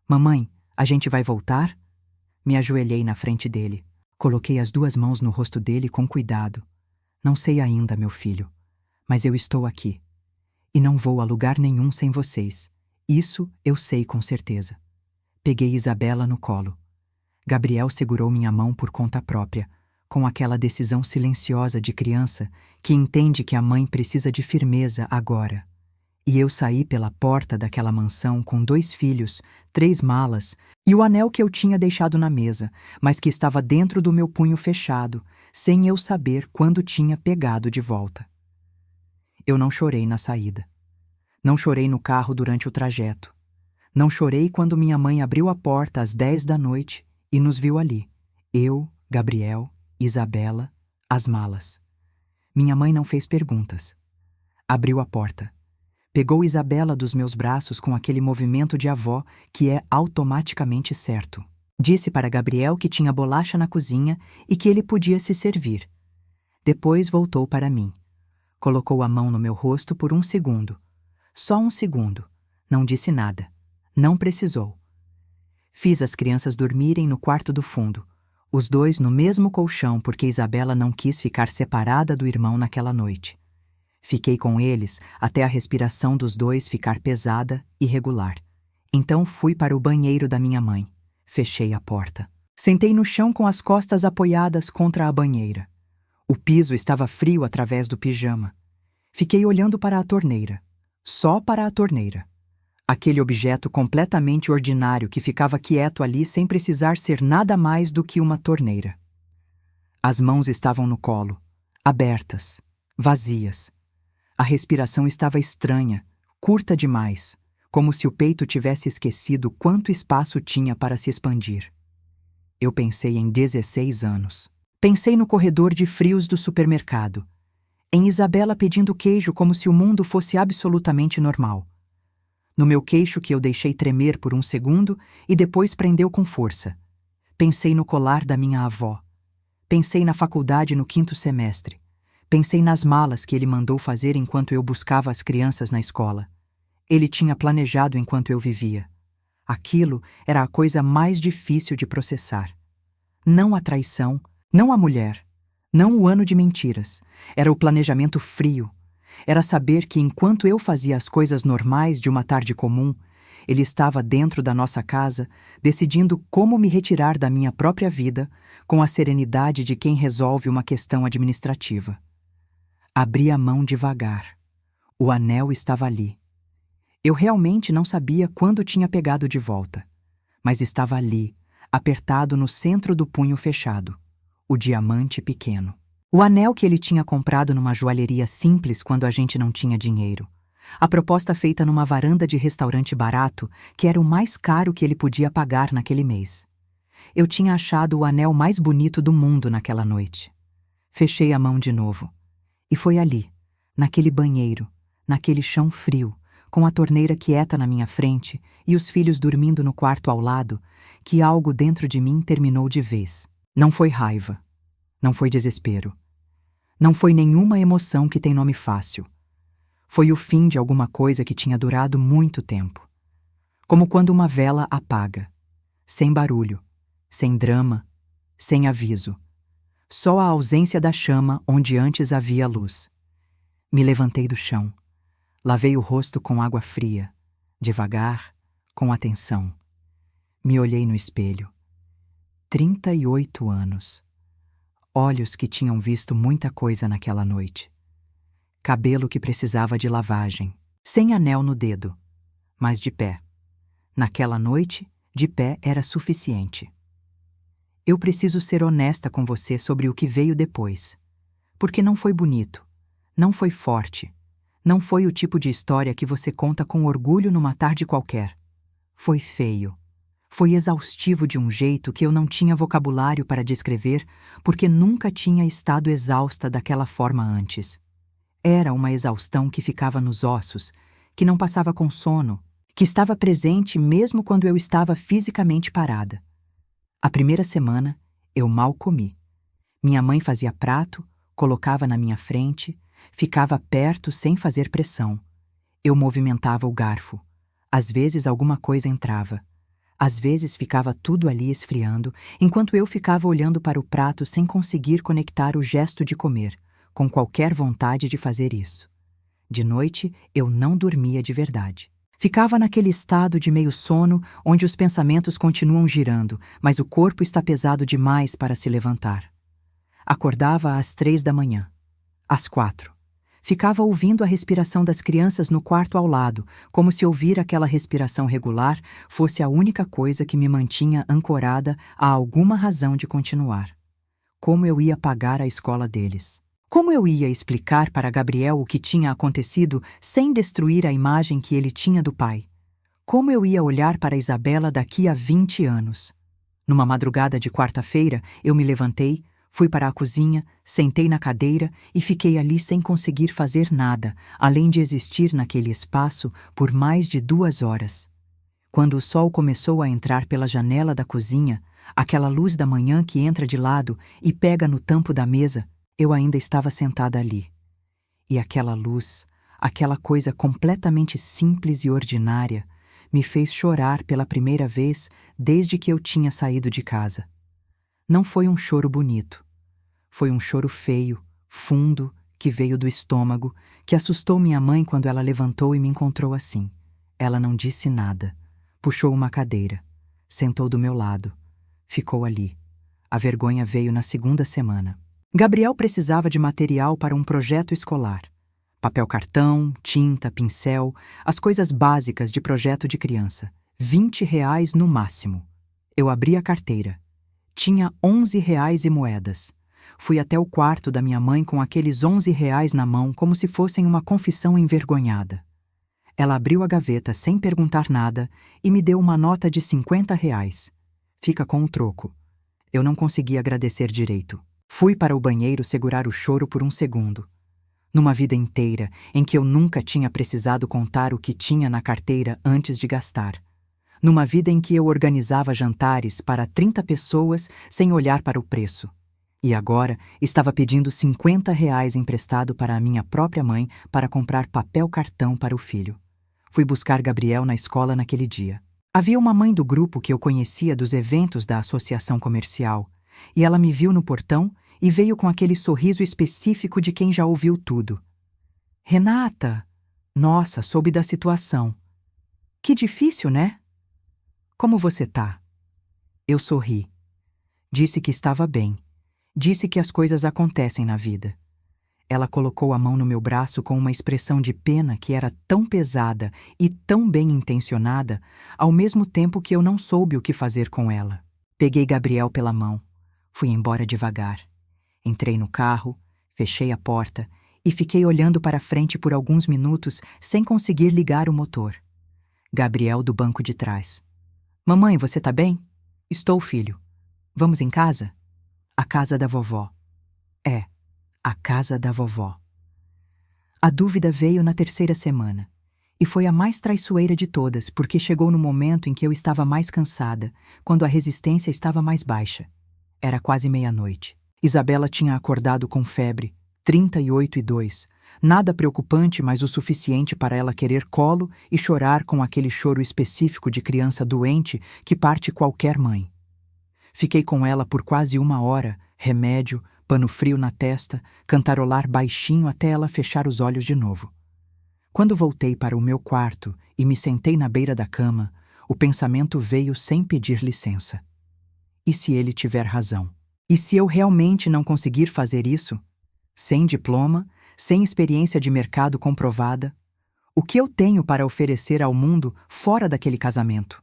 Speaker 1: Mamãe, a gente vai voltar? Me ajoelhei na frente dele. Coloquei as 2 mãos no rosto dele com cuidado. Não sei ainda, meu filho, mas eu estou aqui. E não vou a lugar nenhum sem vocês. Isso eu sei com certeza. Peguei Isabela no colo. Gabriel segurou minha mão por conta própria, com aquela decisão silenciosa de criança que entende que a mãe precisa de firmeza agora. E eu saí pela porta daquela mansão com 2 filhos, 3 malas e o anel que eu tinha deixado na mesa, mas que estava dentro do meu punho fechado, sem eu saber quando tinha pegado de volta. Eu não chorei na saída. Não chorei no carro durante o trajeto. Não chorei quando minha mãe abriu a porta às 10 da noite e nos viu ali. Eu, Gabriel, Isabela, as malas. Minha mãe não fez perguntas. Abriu a porta. Pegou Isabela dos meus braços com aquele movimento de avó que é automaticamente certo. Disse para Gabriel que tinha bolacha na cozinha e que ele podia se servir. Depois voltou para mim. Colocou a mão no meu rosto por 1 segundo. Só 1 segundo. Não disse nada. Não precisou. Fiz as crianças dormirem no quarto do fundo. Os 2 no mesmo colchão porque Isabela não quis ficar separada do irmão naquela noite. Fiquei com eles até a respiração dos 2 ficar pesada e regular. Então fui para o banheiro da minha mãe. Fechei a porta. Sentei no chão com as costas apoiadas contra a banheira. O piso estava frio através do pijama. Fiquei olhando para a torneira. Só para a torneira. Aquele objeto completamente ordinário que ficava quieto ali sem precisar ser nada mais do que uma torneira. As mãos estavam no colo, abertas, vazias. A respiração estava estranha, curta demais, como se o peito tivesse esquecido quanto espaço tinha para se expandir. Eu pensei em 16 anos. Pensei no corredor de frios do supermercado, em Isabela pedindo queijo como se o mundo fosse absolutamente normal. No meu queixo que eu deixei tremer por 1 segundo e depois prendeu com força. Pensei no colar da minha avó. Pensei na faculdade no 5º semestre. Pensei nas malas que ele mandou fazer enquanto eu buscava as crianças na escola. Ele tinha planejado enquanto eu vivia. Aquilo era a coisa mais difícil de processar. Não a traição, não a mulher, não o ano de mentiras. Era o planejamento frio. Era saber que enquanto eu fazia as coisas normais de uma tarde comum, ele estava dentro da nossa casa, decidindo como me retirar da minha própria vida com a serenidade de quem resolve uma questão administrativa. Abri a mão devagar. O anel estava ali. Eu realmente não sabia quando tinha pegado de volta, mas estava ali, apertado no centro do punho fechado, o diamante pequeno. O anel que ele tinha comprado numa joalheria simples quando a gente não tinha dinheiro. A proposta feita numa varanda de restaurante barato, que era o mais caro que ele podia pagar naquele mês. Eu tinha achado o anel mais bonito do mundo naquela noite. Fechei a mão de novo. E foi ali, naquele banheiro, naquele chão frio, com a torneira quieta na minha frente e os filhos dormindo no quarto ao lado, que algo dentro de mim terminou de vez. Não foi raiva. Não foi desespero. Não foi nenhuma emoção que tem nome fácil. Foi o fim de alguma coisa que tinha durado muito tempo. Como quando uma vela apaga. Sem barulho, sem drama, sem aviso. Só a ausência da chama onde antes havia luz. Me levantei do chão. Lavei o rosto com água fria, devagar, com atenção. Me olhei no espelho. 38 anos. olhos que tinham visto muita coisa naquela noite, cabelo que precisava de lavagem, sem anel no dedo, mas de pé. Naquela noite, de pé era suficiente. Eu preciso ser honesta com você sobre o que veio depois, porque não foi bonito, não foi forte, não foi o tipo de história que você conta com orgulho numa tarde qualquer. Foi feio. Foi exaustivo de um jeito que eu não tinha vocabulário para descrever, porque nunca tinha estado exausta daquela forma antes. Era uma exaustão que ficava nos ossos, que não passava com sono, que estava presente mesmo quando eu estava fisicamente parada. A primeira semana, eu mal comi. Minha mãe fazia prato, colocava na minha frente, ficava perto sem fazer pressão. Eu movimentava o garfo. Às vezes alguma coisa entrava. Às vezes ficava tudo ali esfriando, enquanto eu ficava olhando para o prato sem conseguir conectar o gesto de comer, com qualquer vontade de fazer isso. De noite, eu não dormia de verdade. Ficava naquele estado de meio sono, onde os pensamentos continuam girando, mas o corpo está pesado demais para se levantar. Acordava às 3 da manhã. Às 4. Ficava ouvindo a respiração das crianças no quarto ao lado, como se ouvir aquela respiração regular fosse a única coisa que me mantinha ancorada a alguma razão de continuar. Como eu ia pagar a escola deles? Como eu ia explicar para Gabriel o que tinha acontecido sem destruir a imagem que ele tinha do pai? Como eu ia olhar para Isabela daqui a 20 anos? Numa madrugada de quarta-feira, eu me levantei, fui para a cozinha, sentei na cadeira e fiquei ali sem conseguir fazer nada, além de existir naquele espaço por mais de 2 horas. Quando o sol começou a entrar pela janela da cozinha, aquela luz da manhã que entra de lado e pega no tampo da mesa, eu ainda estava sentada ali. E aquela luz, aquela coisa completamente simples e ordinária, me fez chorar pela primeira vez desde que eu tinha saído de casa. Não foi um choro bonito. Foi um choro feio, fundo, que veio do estômago, que assustou minha mãe quando ela levantou e me encontrou assim. Ela não disse nada. Puxou uma cadeira. Sentou do meu lado. Ficou ali. A vergonha veio na 2ª semana. Gabriel precisava de material para um projeto escolar. Papel cartão, tinta, pincel, as coisas básicas de projeto de criança. R$ 20 no máximo. Eu abri a carteira. Tinha R$ 11 e moedas. Fui até o quarto da minha mãe com aqueles R$ 11 na mão como se fossem uma confissão envergonhada. Ela abriu a gaveta sem perguntar nada e me deu uma nota de R$ 50. Fica com o troco. Eu não consegui agradecer direito. Fui para o banheiro segurar o choro por um segundo. Numa vida inteira em que eu nunca tinha precisado contar o que tinha na carteira antes de gastar. Numa vida em que eu organizava jantares para 30 pessoas sem olhar para o preço. E agora estava pedindo R$ 50 emprestado para a minha própria mãe para comprar papel cartão para o filho. Fui buscar Gabriel na escola naquele dia. Havia uma mãe do grupo que eu conhecia dos eventos da associação comercial, e ela me viu no portão e veio com aquele sorriso específico de quem já ouviu tudo. Renata! Nossa, soube da situação. Que difícil, né? Como você tá? Eu sorri. Disse que estava bem. Disse que as coisas acontecem na vida. Ela colocou a mão no meu braço com uma expressão de pena que era tão pesada e tão bem intencionada, ao mesmo tempo que eu não soube o que fazer com ela. Peguei Gabriel pela mão. Fui embora devagar. Entrei no carro, fechei a porta e fiquei olhando para frente por alguns minutos sem conseguir ligar o motor. Gabriel do banco de trás. Mamãe, você tá bem? Estou, filho. Vamos em casa? A casa da vovó. É, a casa da vovó. A dúvida veio na 3ª semana. E foi a mais traiçoeira de todas, porque chegou no momento em que eu estava mais cansada, quando a resistência estava mais baixa. Era quase meia-noite. Isabela tinha acordado com febre, 38,2. Nada preocupante, mas o suficiente para ela querer colo e chorar com aquele choro específico de criança doente que parte qualquer mãe. Fiquei com ela por quase 1 hora, remédio, pano frio na testa, cantarolar baixinho até ela fechar os olhos de novo. Quando voltei para o meu quarto e me sentei na beira da cama, o pensamento veio sem pedir licença. E se ele tiver razão? E se eu realmente não conseguir fazer isso, sem diploma, sem experiência de mercado comprovada, o que eu tenho para oferecer ao mundo fora daquele casamento?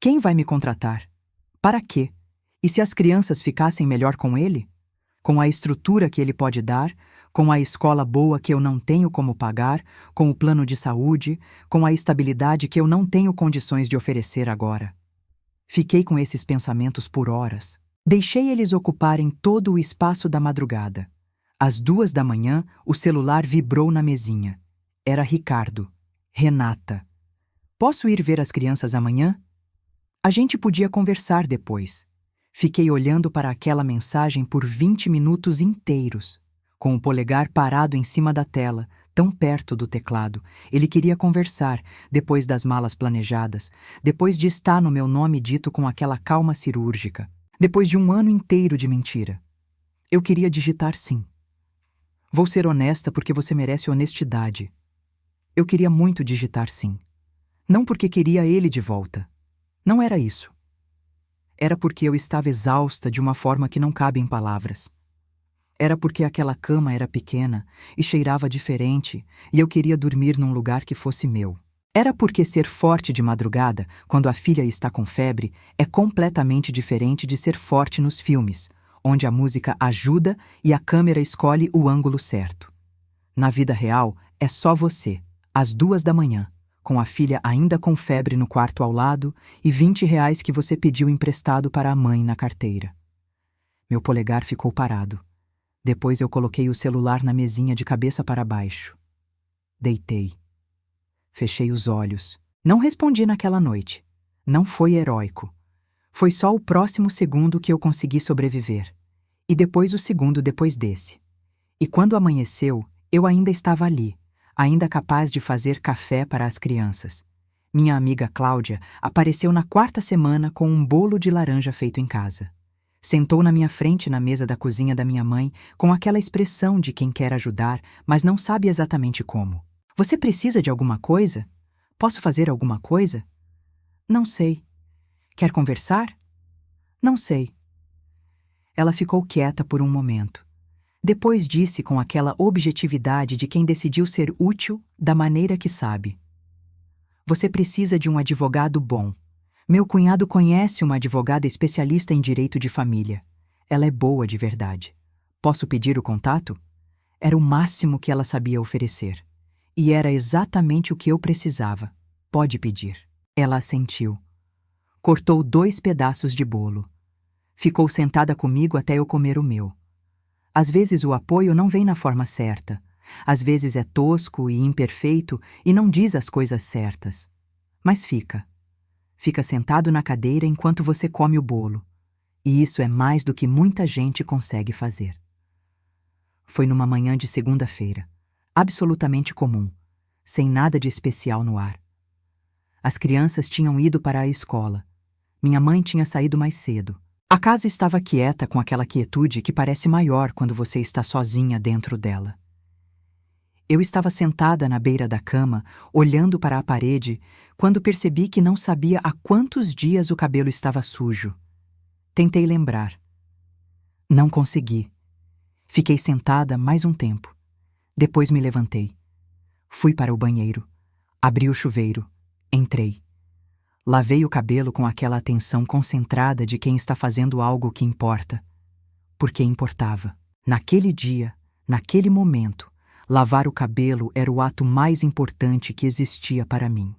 Speaker 1: Quem vai me contratar? Para quê? E se as crianças ficassem melhor com ele? Com a estrutura que ele pode dar, com a escola boa que eu não tenho como pagar, com o plano de saúde, com a estabilidade que eu não tenho condições de oferecer agora. Fiquei com esses pensamentos por horas. Deixei eles ocuparem todo o espaço da madrugada. Às 2 da manhã, o celular vibrou na mesinha. Era Ricardo. Renata. Posso ir ver as crianças amanhã? A gente podia conversar depois. Fiquei olhando para aquela mensagem por 20 minutos inteiros, com o polegar parado em cima da tela, tão perto do teclado. Ele queria conversar, depois das malas planejadas, depois de estar no meu nome dito com aquela calma cirúrgica, depois de um ano inteiro de mentira. Eu queria digitar sim. Vou ser honesta porque você merece honestidade. Eu queria muito digitar sim. Não porque queria ele de volta. Não era isso. Era porque eu estava exausta de uma forma que não cabe em palavras. Era porque aquela cama era pequena e cheirava diferente e eu queria dormir num lugar que fosse meu. Era porque ser forte de madrugada, quando a filha está com febre, é completamente diferente de ser forte nos filmes, onde a música ajuda e a câmera escolhe o ângulo certo. Na vida real, é só você, às 2 da manhã, com a filha ainda com febre no quarto ao lado e R$ 20 que você pediu emprestado para a mãe na carteira. Meu polegar ficou parado. Depois eu coloquei o celular na mesinha de cabeça para baixo. Deitei. Fechei os olhos. Não respondi naquela noite. Não foi heróico. Foi só o próximo segundo que eu consegui sobreviver. E depois o segundo depois desse. E quando amanheceu, eu ainda estava ali, ainda capaz de fazer café para as crianças. Minha amiga Cláudia apareceu na 4ª semana com um bolo de laranja feito em casa. Sentou na minha frente na mesa da cozinha da minha mãe com aquela expressão de quem quer ajudar, mas não sabe exatamente como. Você precisa de alguma coisa? Posso fazer alguma coisa? Não sei. Quer conversar? Não sei. Ela ficou quieta por um momento. Depois disse com aquela objetividade de quem decidiu ser útil da maneira que sabe. Você precisa de um advogado bom. Meu cunhado conhece uma advogada especialista em direito de família. Ela é boa de verdade. Posso pedir o contato? Era o máximo que ela sabia oferecer. E era exatamente o que eu precisava. Pode pedir. Ela assentiu. Cortou 2 pedaços de bolo. Ficou sentada comigo até eu comer o meu. Às vezes o apoio não vem na forma certa. Às vezes é tosco e imperfeito e não diz as coisas certas. Mas fica. Fica sentado na cadeira enquanto você come o bolo. E isso é mais do que muita gente consegue fazer. Foi numa manhã de segunda-feira. Absolutamente comum. Sem nada de especial no ar. As crianças tinham ido para a escola. Minha mãe tinha saído mais cedo. A casa estava quieta com aquela quietude que parece maior quando você está sozinha dentro dela. Eu estava sentada na beira da cama, olhando para a parede, quando percebi que não sabia há quantos dias o cabelo estava sujo. Tentei lembrar. Não consegui. Fiquei sentada mais um tempo. Depois me levantei. Fui para o banheiro. Abri o chuveiro. Entrei. Lavei o cabelo com aquela atenção concentrada de quem está fazendo algo que importa. Porque importava. Naquele dia, naquele momento, lavar o cabelo era o ato mais importante que existia para mim.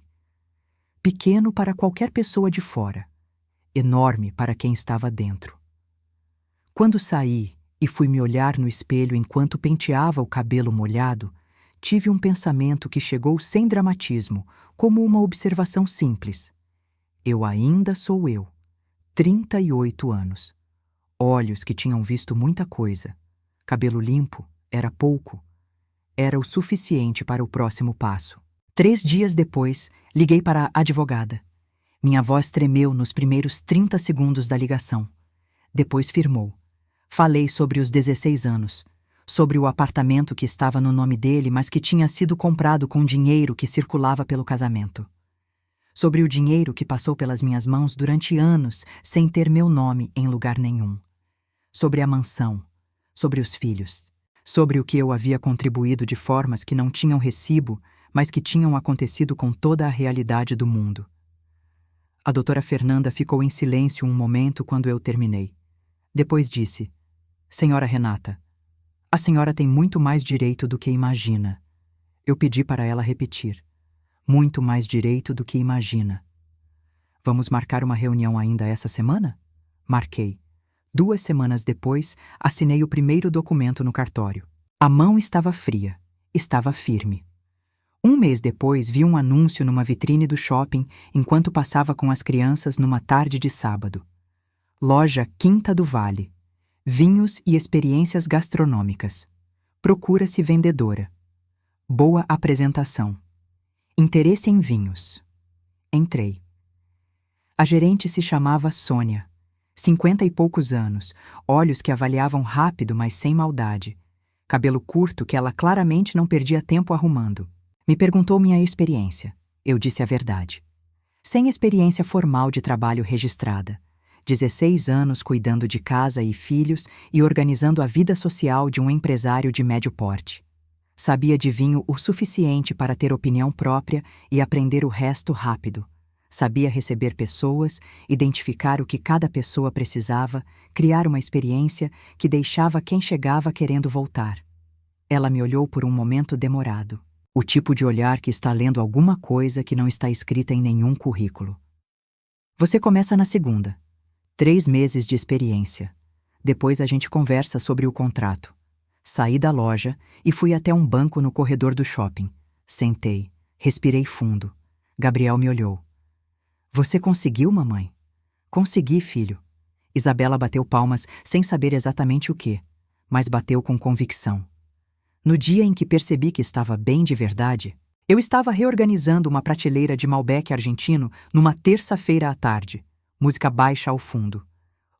Speaker 1: Pequeno para qualquer pessoa de fora. Enorme para quem estava dentro. Quando saí e fui me olhar no espelho enquanto penteava o cabelo molhado, tive um pensamento que chegou sem dramatismo, como uma observação simples. Eu ainda sou eu, 38 anos. Olhos que tinham visto muita coisa. Cabelo limpo era pouco. Era o suficiente para o próximo passo. 3 dias depois, liguei para a advogada. Minha voz tremeu nos primeiros 30 segundos da ligação. Depois firmou. Falei sobre os 16 anos, sobre o apartamento que estava no nome dele, mas que tinha sido comprado com dinheiro que circulava pelo casamento. Sobre o dinheiro que passou pelas minhas mãos durante anos sem ter meu nome em lugar nenhum. sobre a mansão, sobre os filhos, sobre o que eu havia contribuído de formas que não tinham recibo, mas que tinham acontecido com toda a realidade do mundo. A doutora Fernanda ficou em silêncio um momento quando eu terminei. Depois disse: Senhora Renata, a senhora tem muito mais direito do que imagina. Eu pedi para ela repetir. Muito mais direito do que imagina. Vamos marcar uma reunião ainda essa semana? Marquei. 2 semanas depois, assinei o primeiro documento no cartório. A mão estava fria, estava firme. 1 mês depois, vi um anúncio numa vitrine do shopping enquanto passava com as crianças numa tarde de sábado. Loja Quinta do Vale. Vinhos e experiências gastronômicas. Procura-se vendedora. Boa apresentação. Interesse em vinhos. Entrei. A gerente se chamava Sônia. 50 e poucos anos, olhos que avaliavam rápido, mas sem maldade. Cabelo curto que ela claramente não perdia tempo arrumando. Me perguntou minha experiência. Eu disse a verdade. Sem experiência formal de trabalho registrada. 16 anos cuidando de casa e filhos e organizando a vida social de um empresário de médio porte. Sabia de vinho o suficiente para ter opinião própria e aprender o resto rápido. Sabia receber pessoas, identificar o que cada pessoa precisava, criar uma experiência que deixava quem chegava querendo voltar. Ela me olhou por um momento demorado. O tipo de olhar que está lendo alguma coisa que não está escrita em nenhum currículo. Você começa na segunda. 3 meses de experiência. Depois a gente conversa sobre o contrato. Saí da loja e fui até um banco no corredor do shopping. Sentei, respirei fundo. Gabriel me olhou. Você conseguiu, mamãe? Consegui, filho. Isabela bateu palmas sem saber exatamente o que, mas bateu com convicção. No dia em que percebi que estava bem de verdade, eu estava reorganizando uma prateleira de Malbec argentino numa terça-feira à tarde. Música baixa ao fundo.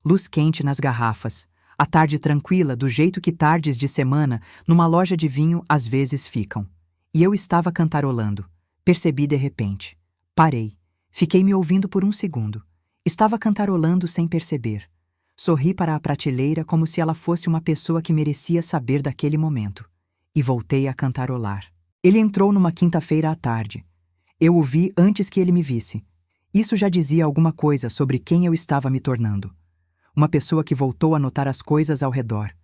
Speaker 1: Luz quente nas garrafas. A tarde tranquila, do jeito que tardes de semana, numa loja de vinho às vezes ficam. E eu estava cantarolando. Percebi de repente. Parei. Fiquei me ouvindo por um segundo. Estava cantarolando sem perceber. Sorri para a prateleira como se ela fosse uma pessoa que merecia saber daquele momento. E voltei a cantarolar. Ele entrou numa quinta-feira à tarde. Eu o vi antes que ele me visse. Isso já dizia alguma coisa sobre quem eu estava me tornando. Uma pessoa que voltou a notar as coisas ao redor.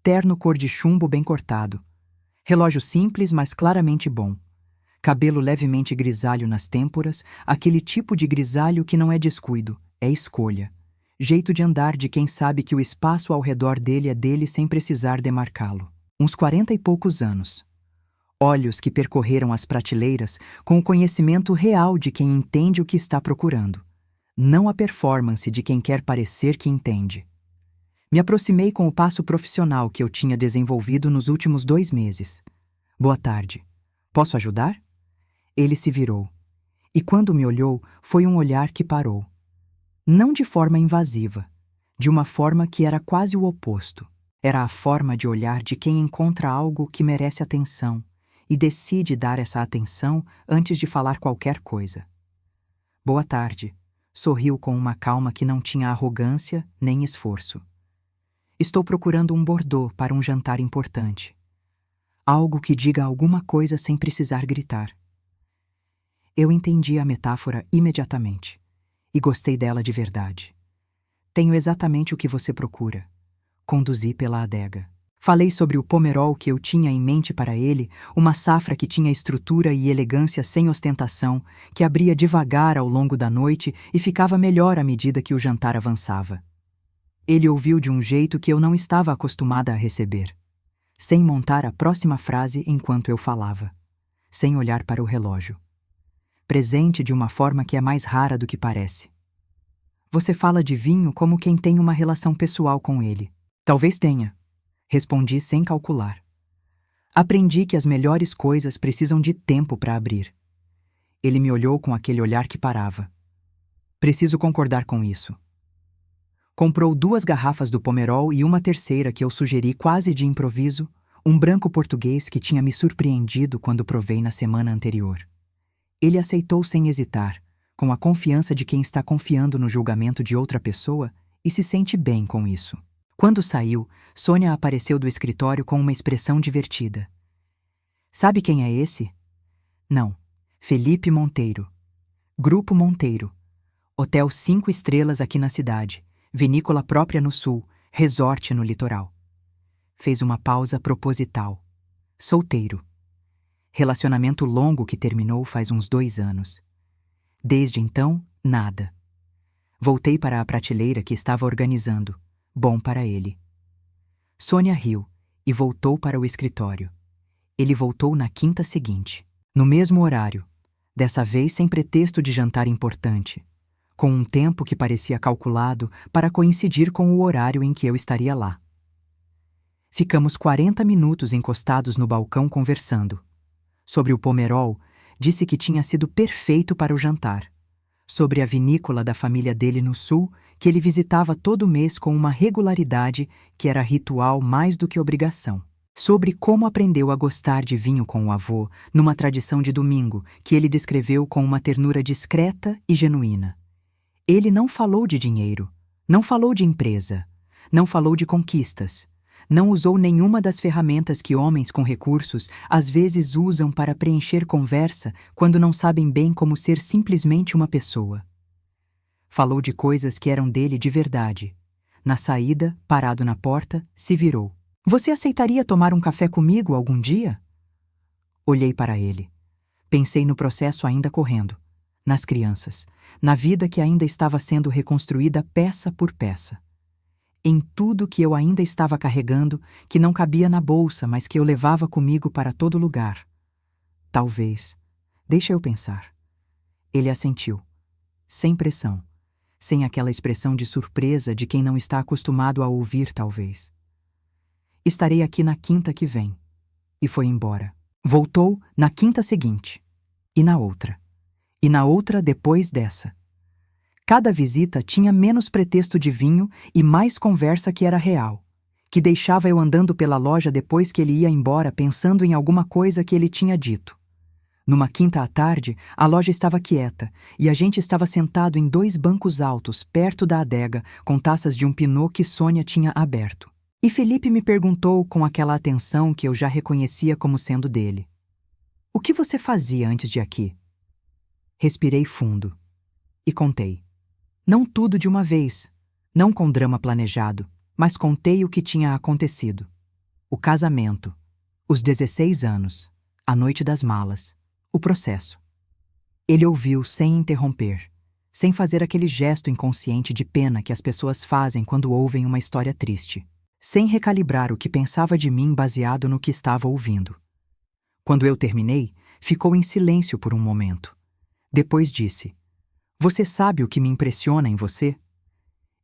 Speaker 1: Terno cor de chumbo bem cortado. Relógio simples, mas claramente bom. Cabelo levemente grisalho nas têmporas, aquele tipo de grisalho que não é descuido, é escolha. Jeito de andar de quem sabe que o espaço ao redor dele é dele sem precisar demarcá-lo. Uns 40 e poucos anos. Olhos que percorreram as prateleiras com o conhecimento real de quem entende o que está procurando. Não a performance de quem quer parecer que entende. Me aproximei com o passo profissional que eu tinha desenvolvido nos últimos 2 meses. Boa tarde. Posso ajudar? Ele se virou. E quando me olhou, foi um olhar que parou. Não de forma invasiva, de uma forma que era quase o oposto. Era a forma de olhar de quem encontra algo que merece atenção e decide dar essa atenção antes de falar qualquer coisa. Boa tarde. Sorriu com uma calma que não tinha arrogância nem esforço. Estou procurando um Bordeaux para um jantar importante. Algo que diga alguma coisa sem precisar gritar. Eu entendi a metáfora imediatamente e gostei dela de verdade. Tenho exatamente o que você procura. Conduzi pela adega. Falei sobre o Pomerol que eu tinha em mente para ele, uma safra que tinha estrutura e elegância sem ostentação, que abria devagar ao longo da noite e ficava melhor à medida que o jantar avançava. Ele ouviu de um jeito que eu não estava acostumada a receber, sem montar a próxima frase enquanto eu falava, sem olhar para o relógio. Presente de uma forma que é mais rara do que parece. Você fala de vinho como quem tem uma relação pessoal com ele. Talvez tenha. Respondi sem calcular. Aprendi que as melhores coisas precisam de tempo para abrir. Ele me olhou com aquele olhar que parava. Preciso concordar com isso. Comprou 2 garrafas do Pomerol e uma terceira que eu sugeri quase de improviso, um branco português que tinha me surpreendido quando provei na semana anterior. Ele aceitou sem hesitar, com a confiança de quem está confiando no julgamento de outra pessoa e se sente bem com isso. Quando saiu, Sônia apareceu do escritório com uma expressão divertida. Sabe quem é esse? Não. Felipe Monteiro. Grupo Monteiro. Hotel 5 estrelas aqui na cidade, vinícola própria no sul, resort no litoral. Fez uma pausa proposital. Solteiro. Relacionamento longo que terminou faz uns 2 anos. Desde então, nada. Voltei para a prateleira que estava organizando. Bom para ele. Sônia riu e voltou para o escritório. Ele voltou na quinta seguinte, no mesmo horário, dessa vez sem pretexto de jantar importante, com um tempo que parecia calculado para coincidir com o horário em que eu estaria lá. Ficamos 40 minutos encostados no balcão conversando. Sobre o Pomerol, disse que tinha sido perfeito para o jantar. Sobre a vinícola da família dele no sul, que ele visitava todo mês com uma regularidade que era ritual mais do que obrigação. Sobre como aprendeu a gostar de vinho com o avô, numa tradição de domingo, que ele descreveu com uma ternura discreta e genuína. Ele não falou de dinheiro, não falou de empresa, não falou de conquistas, não usou nenhuma das ferramentas que homens com recursos às vezes usam para preencher conversa quando não sabem bem como ser simplesmente uma pessoa. Falou de coisas que eram dele de verdade. Na saída, parado na porta, se virou. Você aceitaria tomar um café comigo algum dia? Olhei para ele. Pensei no processo ainda correndo, nas crianças, na vida que ainda estava sendo reconstruída peça por peça. Em tudo que eu ainda estava carregando, que não cabia na bolsa, mas que eu levava comigo para todo lugar. Talvez. Deixa eu pensar. Ele assentiu, sem pressão, sem aquela expressão de surpresa de quem não está acostumado a ouvir talvez. Estarei aqui na quinta que vem. E foi embora. Voltou na quinta seguinte. E na outra. E na outra depois dessa. Cada visita tinha menos pretexto de vinho e mais conversa que era real, que deixava eu andando pela loja depois que ele ia embora pensando em alguma coisa que ele tinha dito. Numa quinta à tarde, a loja estava quieta e a gente estava sentado em 2 bancos altos, perto da adega, com taças de um pinot que Sônia tinha aberto. E Felipe me perguntou com aquela atenção que eu já reconhecia como sendo dele. O que você fazia antes de aqui? Respirei fundo. E contei. Não tudo de uma vez, não com drama planejado, mas contei o que tinha acontecido. O casamento, os 16 anos, a noite das malas, o processo. Ele ouviu sem interromper, sem fazer aquele gesto inconsciente de pena que as pessoas fazem quando ouvem uma história triste, sem recalibrar o que pensava de mim baseado no que estava ouvindo. Quando eu terminei, ficou em silêncio por um momento. Depois disse: Você sabe o que me impressiona em você?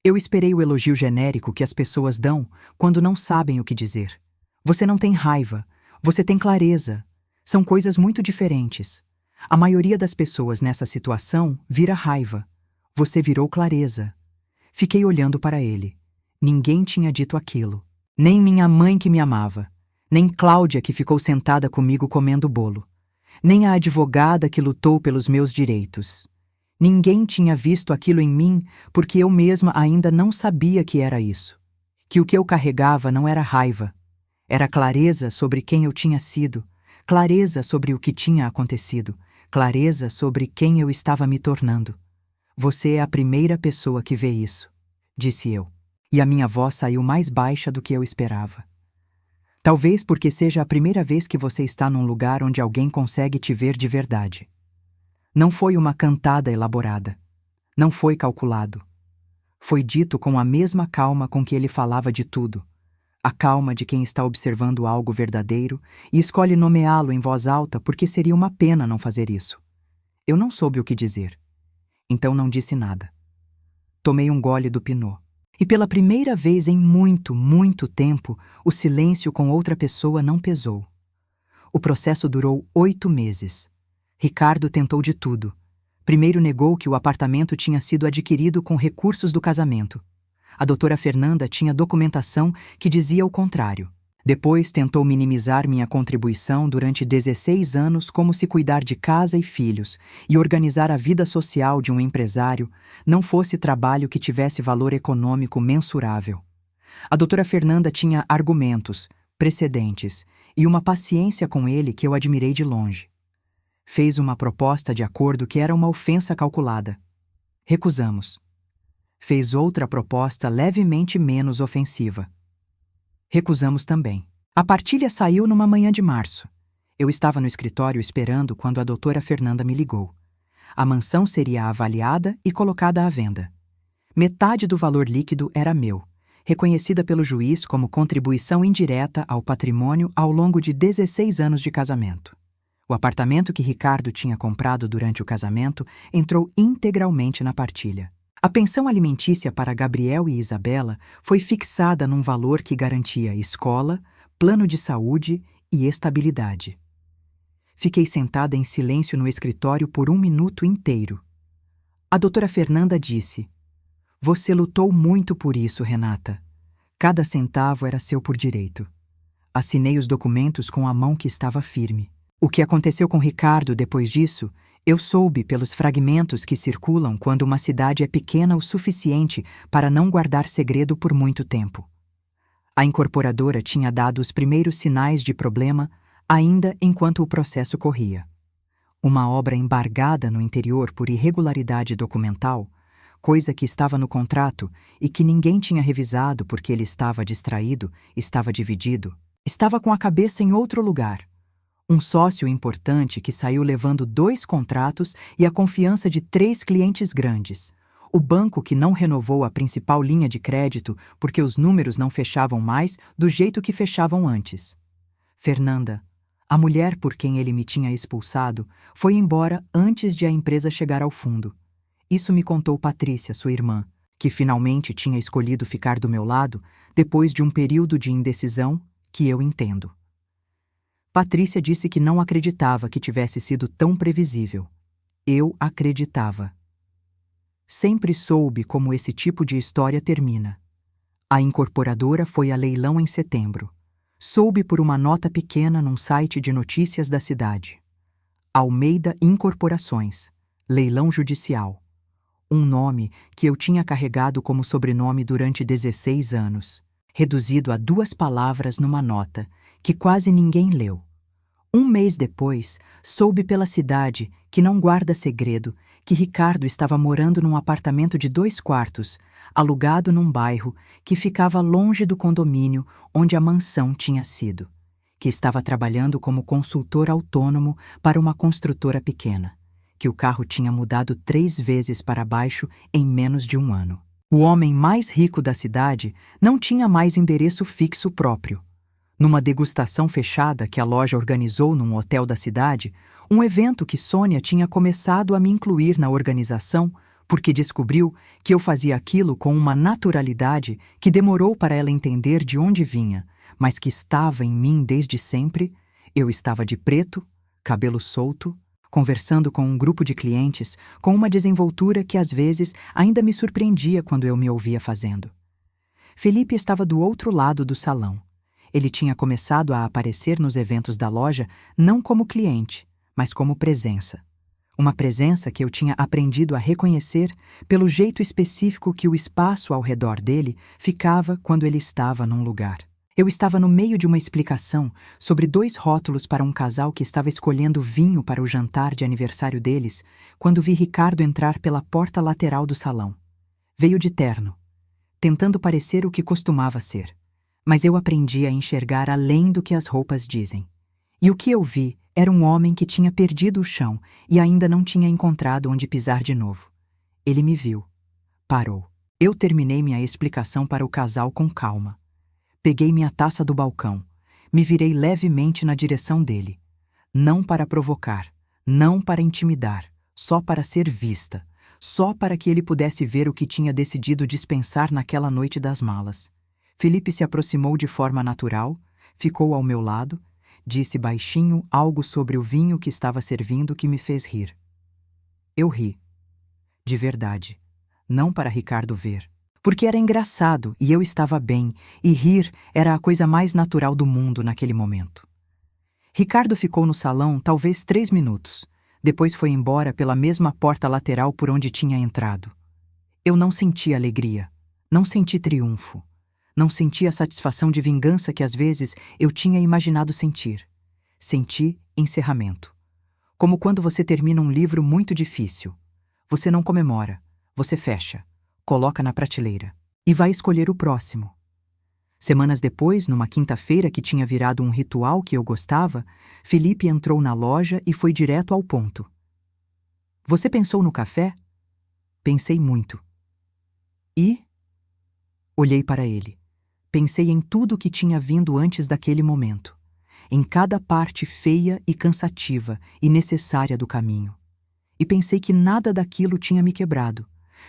Speaker 1: Eu esperei o elogio genérico que as pessoas dão quando não sabem o que dizer. Você não tem raiva, você tem clareza. São coisas muito diferentes. A maioria das pessoas nessa situação vira raiva. Você virou clareza. Fiquei olhando para ele. Ninguém tinha dito aquilo. Nem minha mãe que me amava. Nem Cláudia que ficou sentada comigo comendo bolo. Nem a advogada que lutou pelos meus direitos. Ninguém tinha visto aquilo em mim porque eu mesma ainda não sabia que era isso. Que o que eu carregava não era raiva. Era clareza sobre quem eu tinha sido, clareza sobre o que tinha acontecido, clareza sobre quem eu estava me tornando. Você é a primeira pessoa que vê isso, disse eu, e a minha voz saiu mais baixa do que eu esperava. Talvez porque seja a primeira vez que você está num lugar onde alguém consegue te ver de verdade. Não foi uma cantada elaborada. Não foi calculado. Foi dito com a mesma calma com que ele falava de tudo. A calma de quem está observando algo verdadeiro e escolhe nomeá-lo em voz alta porque seria uma pena não fazer isso. Eu não soube o que dizer. Então não disse nada. Tomei um gole do pinot. E pela primeira vez em muito, muito tempo, o silêncio com outra pessoa não pesou. O processo durou 8 meses. Ricardo tentou de tudo. Primeiro negou que o apartamento tinha sido adquirido com recursos do casamento. A doutora Fernanda tinha documentação que dizia o contrário. Depois tentou minimizar minha contribuição durante 16 anos como se cuidar de casa e filhos e organizar a vida social de um empresário não fosse trabalho que tivesse valor econômico mensurável. A doutora Fernanda tinha argumentos, precedentes e uma paciência com ele que eu admirei de longe. Fez uma proposta de acordo que era uma ofensa calculada. Recusamos. Fez outra proposta levemente menos ofensiva. Recusamos também. A partilha saiu numa manhã de março. Eu estava no escritório esperando quando a doutora Fernanda me ligou. A mansão seria avaliada e colocada à venda. Metade do valor líquido era meu, reconhecida pelo juiz como contribuição indireta ao patrimônio ao longo de 16 anos de casamento. O apartamento que Ricardo tinha comprado durante o casamento entrou integralmente na partilha. A pensão alimentícia para Gabriel e Isabela foi fixada num valor que garantia escola, plano de saúde e estabilidade. Fiquei sentada em silêncio no escritório por 1 minuto inteiro. A doutora Fernanda disse: "Você lutou muito por isso, Renata. Cada centavo era seu por direito." Assinei os documentos com a mão que estava firme. O que aconteceu com Ricardo depois disso, eu soube pelos fragmentos que circulam quando uma cidade é pequena o suficiente para não guardar segredo por muito tempo. A incorporadora tinha dado os primeiros sinais de problema ainda enquanto o processo corria. Uma obra embargada no interior por irregularidade documental, coisa que estava no contrato e que ninguém tinha revisado porque ele estava distraído, estava dividido, estava com a cabeça em outro lugar. Um sócio importante que saiu levando 2 contratos e a confiança de 3 clientes grandes. O banco que não renovou a principal linha de crédito porque os números não fechavam mais do jeito que fechavam antes. Fernanda, a mulher por quem ele me tinha expulsado, foi embora antes de a empresa chegar ao fundo. Isso me contou Patrícia, sua irmã, que finalmente tinha escolhido ficar do meu lado depois de um período de indecisão que eu entendo. Patrícia disse que não acreditava que tivesse sido tão previsível. Eu acreditava. Sempre soube como esse tipo de história termina. A incorporadora foi a leilão em setembro. Soube por uma nota pequena num site de notícias da cidade. Almeida Incorporações, leilão judicial. Um nome que eu tinha carregado como sobrenome durante 16 anos, reduzido a 2 palavras numa nota que quase ninguém leu. 1 mês depois, soube pela cidade, que não guarda segredo, que Ricardo estava morando num apartamento de 2 quartos, alugado num bairro que ficava longe do condomínio onde a mansão tinha sido, que estava trabalhando como consultor autônomo para uma construtora pequena, que o carro tinha mudado 3 vezes para baixo em menos de 1 ano. O homem mais rico da cidade não tinha mais endereço fixo próprio. Numa degustação fechada que a loja organizou num hotel da cidade, um evento que Sônia tinha começado a me incluir na organização porque descobriu que eu fazia aquilo com uma naturalidade que demorou para ela entender de onde vinha, mas que estava em mim desde sempre. Eu estava de preto, cabelo solto, conversando com um grupo de clientes com uma desenvoltura que às vezes ainda me surpreendia quando eu me ouvia fazendo. Felipe estava do outro lado do salão. Ele tinha começado a aparecer nos eventos da loja não como cliente, mas como presença. Uma presença que eu tinha aprendido a reconhecer pelo jeito específico que o espaço ao redor dele ficava quando ele estava num lugar. Eu estava no meio de uma explicação sobre 2 rótulos para um casal que estava escolhendo vinho para o jantar de aniversário deles, quando vi Ricardo entrar pela porta lateral do salão. Veio de terno, tentando parecer o que costumava ser. Mas eu aprendi a enxergar além do que as roupas dizem. E o que eu vi era um homem que tinha perdido o chão e ainda não tinha encontrado onde pisar de novo. Ele me viu. Parou. Eu terminei minha explicação para o casal com calma. Peguei minha taça do balcão. Me virei levemente na direção dele. Não para provocar, não para intimidar, só para ser vista, só para que ele pudesse ver o que tinha decidido dispensar naquela noite das malas. Felipe se aproximou de forma natural, ficou ao meu lado, disse baixinho algo sobre o vinho que estava servindo que me fez rir. Eu ri. De verdade. Não para Ricardo ver. Porque era engraçado e eu estava bem, e rir era a coisa mais natural do mundo naquele momento. Ricardo ficou no salão talvez 3 minutos. Depois foi embora pela mesma porta lateral por onde tinha entrado. Eu não senti alegria. Não senti triunfo. Não senti a satisfação de vingança que às vezes eu tinha imaginado sentir. Senti encerramento. Como quando você termina um livro muito difícil. Você não comemora, você fecha, coloca na prateleira e vai escolher o próximo. Semanas depois, numa quinta-feira que tinha virado um ritual que eu gostava, Felipe entrou na loja e foi direto ao ponto. Você pensou no café? Pensei muito. E? Olhei para ele. Pensei em tudo que tinha vindo antes daquele momento. Em cada parte feia e cansativa e necessária do caminho. E pensei que nada daquilo tinha me quebrado.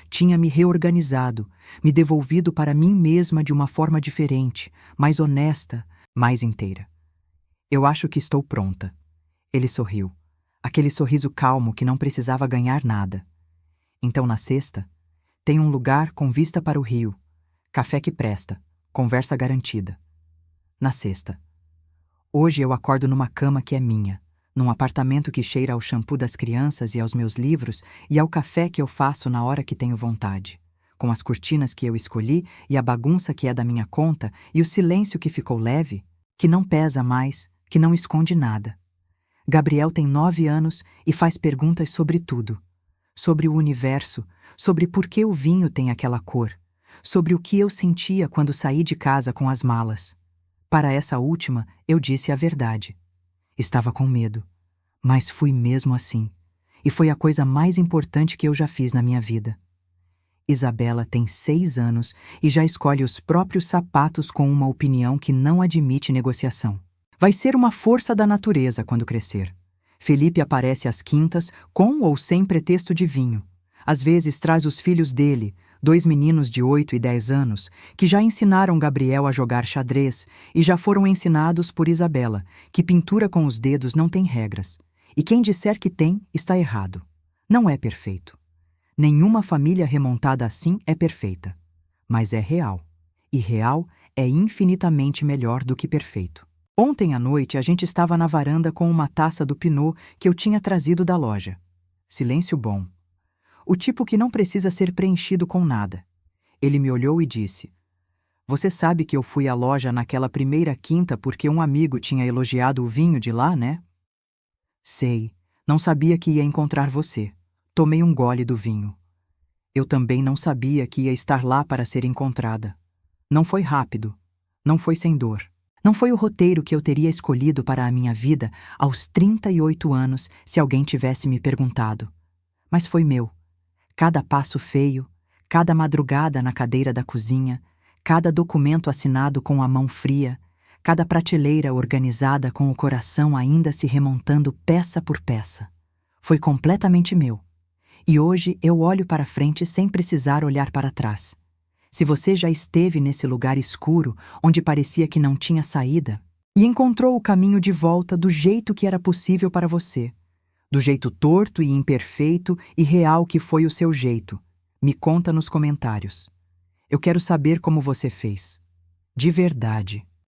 Speaker 1: Tinha me reorganizado, me devolvido para mim mesma de uma forma diferente, mais honesta, mais inteira. Eu acho que estou pronta. Ele sorriu. Aquele sorriso calmo que não precisava ganhar nada. Então, na sexta, tem um lugar com vista para o rio. Café que presta, conversa garantida. Na sexta. Hoje eu acordo numa cama que é minha, num apartamento que cheira ao shampoo das crianças e aos meus livros e ao café que eu faço na hora que tenho vontade, com as cortinas que eu escolhi e a bagunça que é da minha conta e o silêncio que ficou leve, que não pesa mais, que não esconde nada. Gabriel tem 9 anos e faz perguntas sobre tudo. Sobre o universo, sobre por que o vinho tem aquela cor, sobre o que eu sentia quando saí de casa com as malas. Para essa última, eu disse a verdade. Estava com medo, mas fui mesmo assim, e foi a coisa mais importante que eu já fiz na minha vida. Isabela tem 6 anos e já escolhe os próprios sapatos com uma opinião que não admite negociação. Vai ser uma força da natureza quando crescer. Felipe aparece às quintas com ou sem pretexto de vinho. Às vezes traz os filhos dele, 2 meninos de 8 e 10 anos, que já ensinaram Gabriel a jogar xadrez e já foram ensinados por Isabela, que pintura com os dedos não tem regras. E quem disser que tem, está errado. Não é perfeito. Nenhuma família remontada assim é perfeita. Mas é real. E real é infinitamente melhor do que perfeito. Ontem à noite a gente estava na varanda com uma taça do Pinot que eu tinha trazido da loja. Silêncio bom. O tipo que não precisa ser preenchido com nada. Ele me olhou e disse: Você sabe que eu fui à loja naquela primeira quinta porque um amigo tinha elogiado o vinho de lá, né? Sei. Não sabia que ia encontrar você. Tomei um gole do vinho. Eu também não sabia que ia estar lá para ser encontrada. Não foi rápido. Não foi sem dor. Não foi o roteiro que eu teria escolhido para a minha vida aos 38 anos se alguém tivesse me perguntado. Mas foi meu. Cada passo feio, cada madrugada na cadeira da cozinha, cada documento assinado com a mão fria, cada prateleira organizada com o coração ainda se remontando peça por peça. Foi completamente meu. E hoje eu olho para frente sem precisar olhar para trás. Se você já esteve nesse lugar escuro, onde parecia que não tinha saída, e encontrou o caminho de volta do jeito que era possível para você, do jeito torto e imperfeito e real que foi o seu jeito, me conta nos comentários. Eu quero saber como você fez. De verdade.